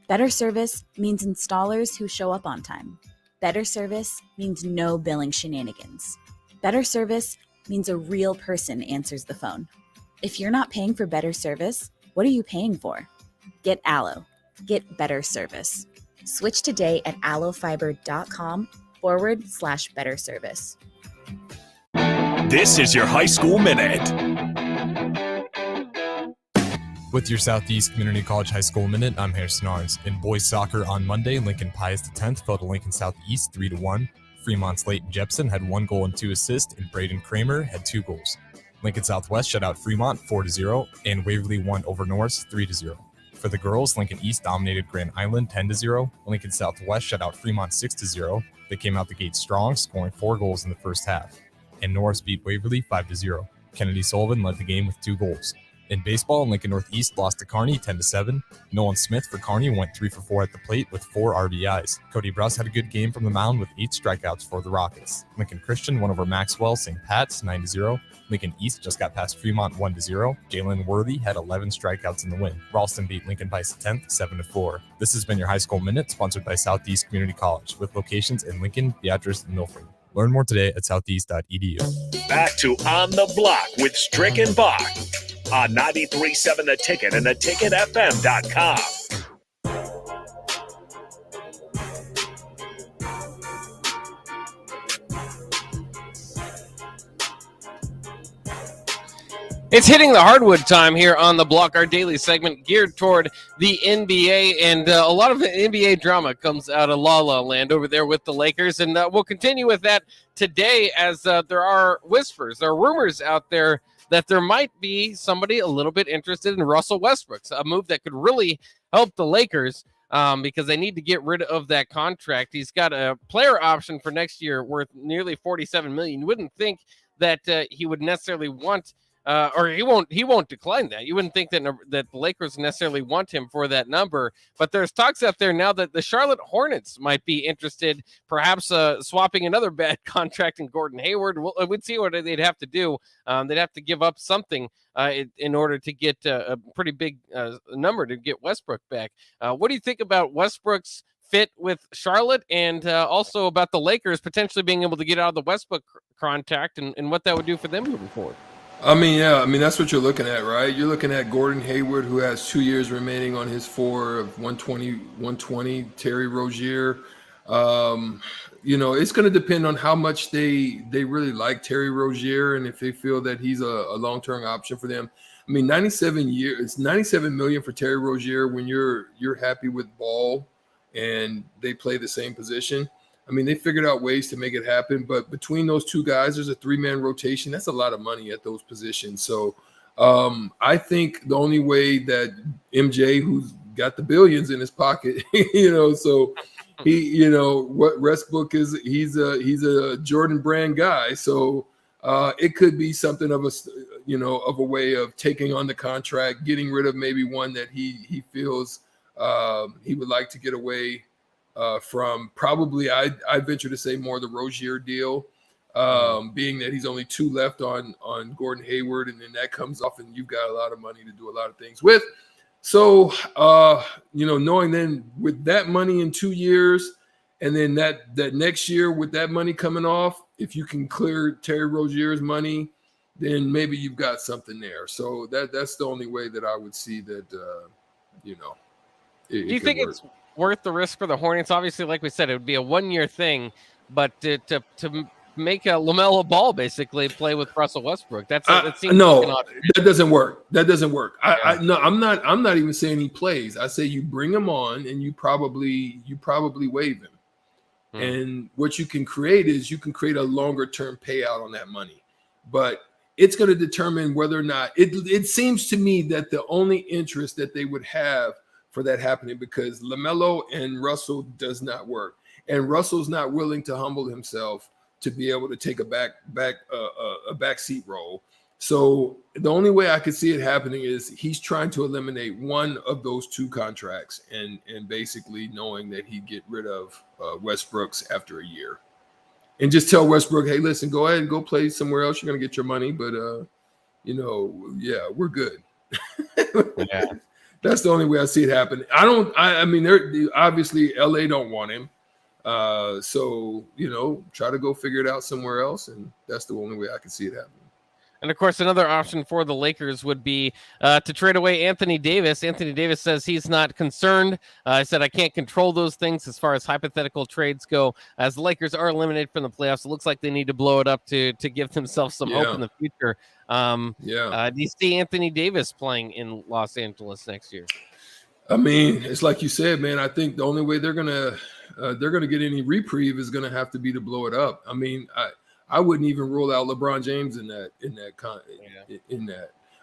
Better service means installers who show up on time. Better service means no billing shenanigans. Better service means a real person answers the phone. If you're not paying for better service, what are you paying for? Get Allo. Get better service. Switch today at allofiber.com/better service. This is your High School Minute. With your Southeast Community College High School Minute, I'm Harrison Arns. In boys soccer on Monday, Lincoln Pius X fell to Lincoln Southeast 3-1. Fremont's Leighton Jepson had 1 goal and 2 assists, and Braden Kramer had 2 goals. Lincoln Southwest shut out Fremont 4-0, and Waverly won over Norris 3-0. For the girls, Lincoln East dominated Grand Island 10-0. Lincoln Southwest shut out Fremont 6-0. They came out the gate strong, scoring 4 goals in the first half. And Norris beat Waverly 5-0. Kennedy Sullivan led the game with 2 goals. In baseball, Lincoln Northeast lost to Kearney 10-7. Nolan Smith for Kearney went 3 for 4 at the plate with 4 RBIs. Cody Bruss had a good game from the mound with 8 strikeouts for the Rockets. Lincoln Christian won over Maxwell St. Pat's 9-0. Lincoln East just got past Fremont 1-0. Jalen Worthy had 11 strikeouts in the win. Ralston beat Lincoln Pius X 7-4. This has been your High School Minute, sponsored by Southeast Community College, with locations in Lincoln, Beatrice, and Milford. Learn more today at southeast.edu. Back to On the Block with Strick and Bach on 93.7 The Ticket and theticketfm.com. It's hitting the hardwood time here on the block, our daily segment geared toward the NBA, and a lot of the NBA drama comes out of La La Land over there with the Lakers, and we'll continue with that today as there are whispers, there are rumors out there that there might be somebody a little bit interested in Russell Westbrook, a move that could really help the Lakers because they need to get rid of that contract. He's got a player option for next year worth nearly $47 million. You wouldn't think that he would necessarily want or he won't decline that. You wouldn't think that the Lakers necessarily want him for that number, but there's talks out there now that the Charlotte Hornets might be interested, perhaps swapping another bad contract in Gordon Hayward. We'd see what they'd have to do. They'd have to give up something in order to get a pretty big number to get Westbrook back. What do you think about Westbrook's fit with Charlotte, and also about the Lakers potentially being able to get out of the Westbrook contract and what that would do for them moving forward? That's what you're looking at, right? You're looking at Gordon Hayward, who has 2 years remaining on his $120 of 120. Terry Rozier, You know, it's going to depend on how much they really like Terry Rozier and if they feel that he's a long-term option for them. I mean, 97 million for Terry Rozier when you're happy with Ball and they play the same position. I mean, they figured out ways to make it happen, but between those two guys, there's a 3-man rotation. That's a lot of money at those positions. So I think the only way that MJ, who's got the billions in his pocket, you know, so he, you know, what Westbrook is, he's a Jordan Brand guy. So it could be something of a way of taking on the contract, getting rid of maybe one that he feels he would like to get away from. Probably I venture to say more the Rozier deal, being that he's only 2 left on Gordon Hayward, and then that comes off and you've got a lot of money to do a lot of things with. So, you know, knowing then with that money in 2 years, and then that next year with that money coming off, if you can clear Terry Rozier's money, then maybe you've got something there. So that's the only way that I would see that, you know. Do you think it's worth the risk for the Hornets? Obviously, like we said, it would be a 1-year thing, but to make a LaMelo Ball basically play with Russell Westbrook, that seems no, like that doesn't work. That doesn't work. No, I'm not even saying he plays. I say you bring him on and you probably waive him. And what you can create is you can create a longer term payout on that money, but it's going to determine whether or not it seems to me that the only interest that they would have for that happening, because LaMelo and Russell does not work, and Russell's not willing to humble himself to be able to take a backseat role. So the only way I could see it happening is he's trying to eliminate one of those 2 contracts and basically knowing that he'd get rid of Westbrooks after a year and just tell Westbrook, hey, listen, go ahead and go play somewhere else. You're going to get your money, but you know, yeah, we're good. Yeah. That's the only way I see it happen. I mean, obviously LA don't want him. So, you know, try to go figure it out somewhere else. And that's the only way I can see it happening. And of course, another option for the Lakers would be to trade away Anthony Davis. Anthony Davis says he's not concerned. I said I can't control those things as far as hypothetical trades go. As the Lakers are eliminated from the playoffs, it looks like they need to blow it up to give themselves some hope in the future. Do you see Anthony Davis playing in Los Angeles next year? I mean, it's like you said, man. I think the only way they're gonna get any reprieve is gonna have to be to blow it up. I mean, I wouldn't even rule out LeBron James in that.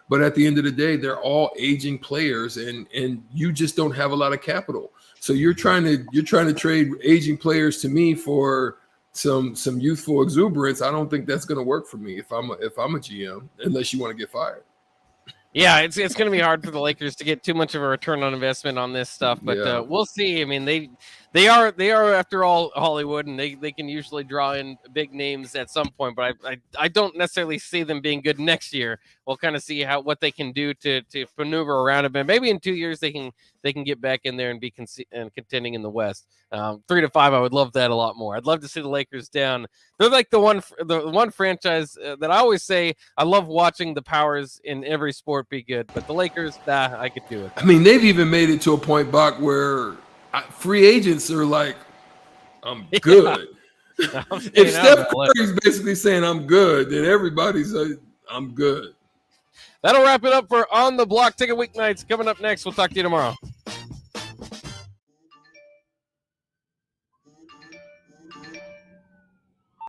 But at the end of the day, they're all aging players, and you just don't have a lot of capital. So you're trying to trade aging players to me for some youthful exuberance. I don't think that's going to work for me if I'm a GM, unless you want to get fired. Yeah, it's going to be hard for the Lakers to get too much of a return on investment on this stuff, but we'll see. I mean, they are after all Hollywood, and they can usually draw in big names at some point, but I don't necessarily see them being good next year. We'll kind of see what they can do to maneuver around it, but maybe in 2 years they can get back in there and be contending in the West. 3 to 5, I would love that a lot more. I'd love to see the Lakers down. They're like the one franchise that I always say I love watching the powers in every sport be good, but the Lakers, I could do it. I mean, they've even made it to a point, Bach, where free agents are like, I'm good. If Steph Curry's basically saying I'm good, then everybody's I'm good. That'll wrap it up for On the Block Ticket Weeknights. Coming up next, we'll talk to you tomorrow.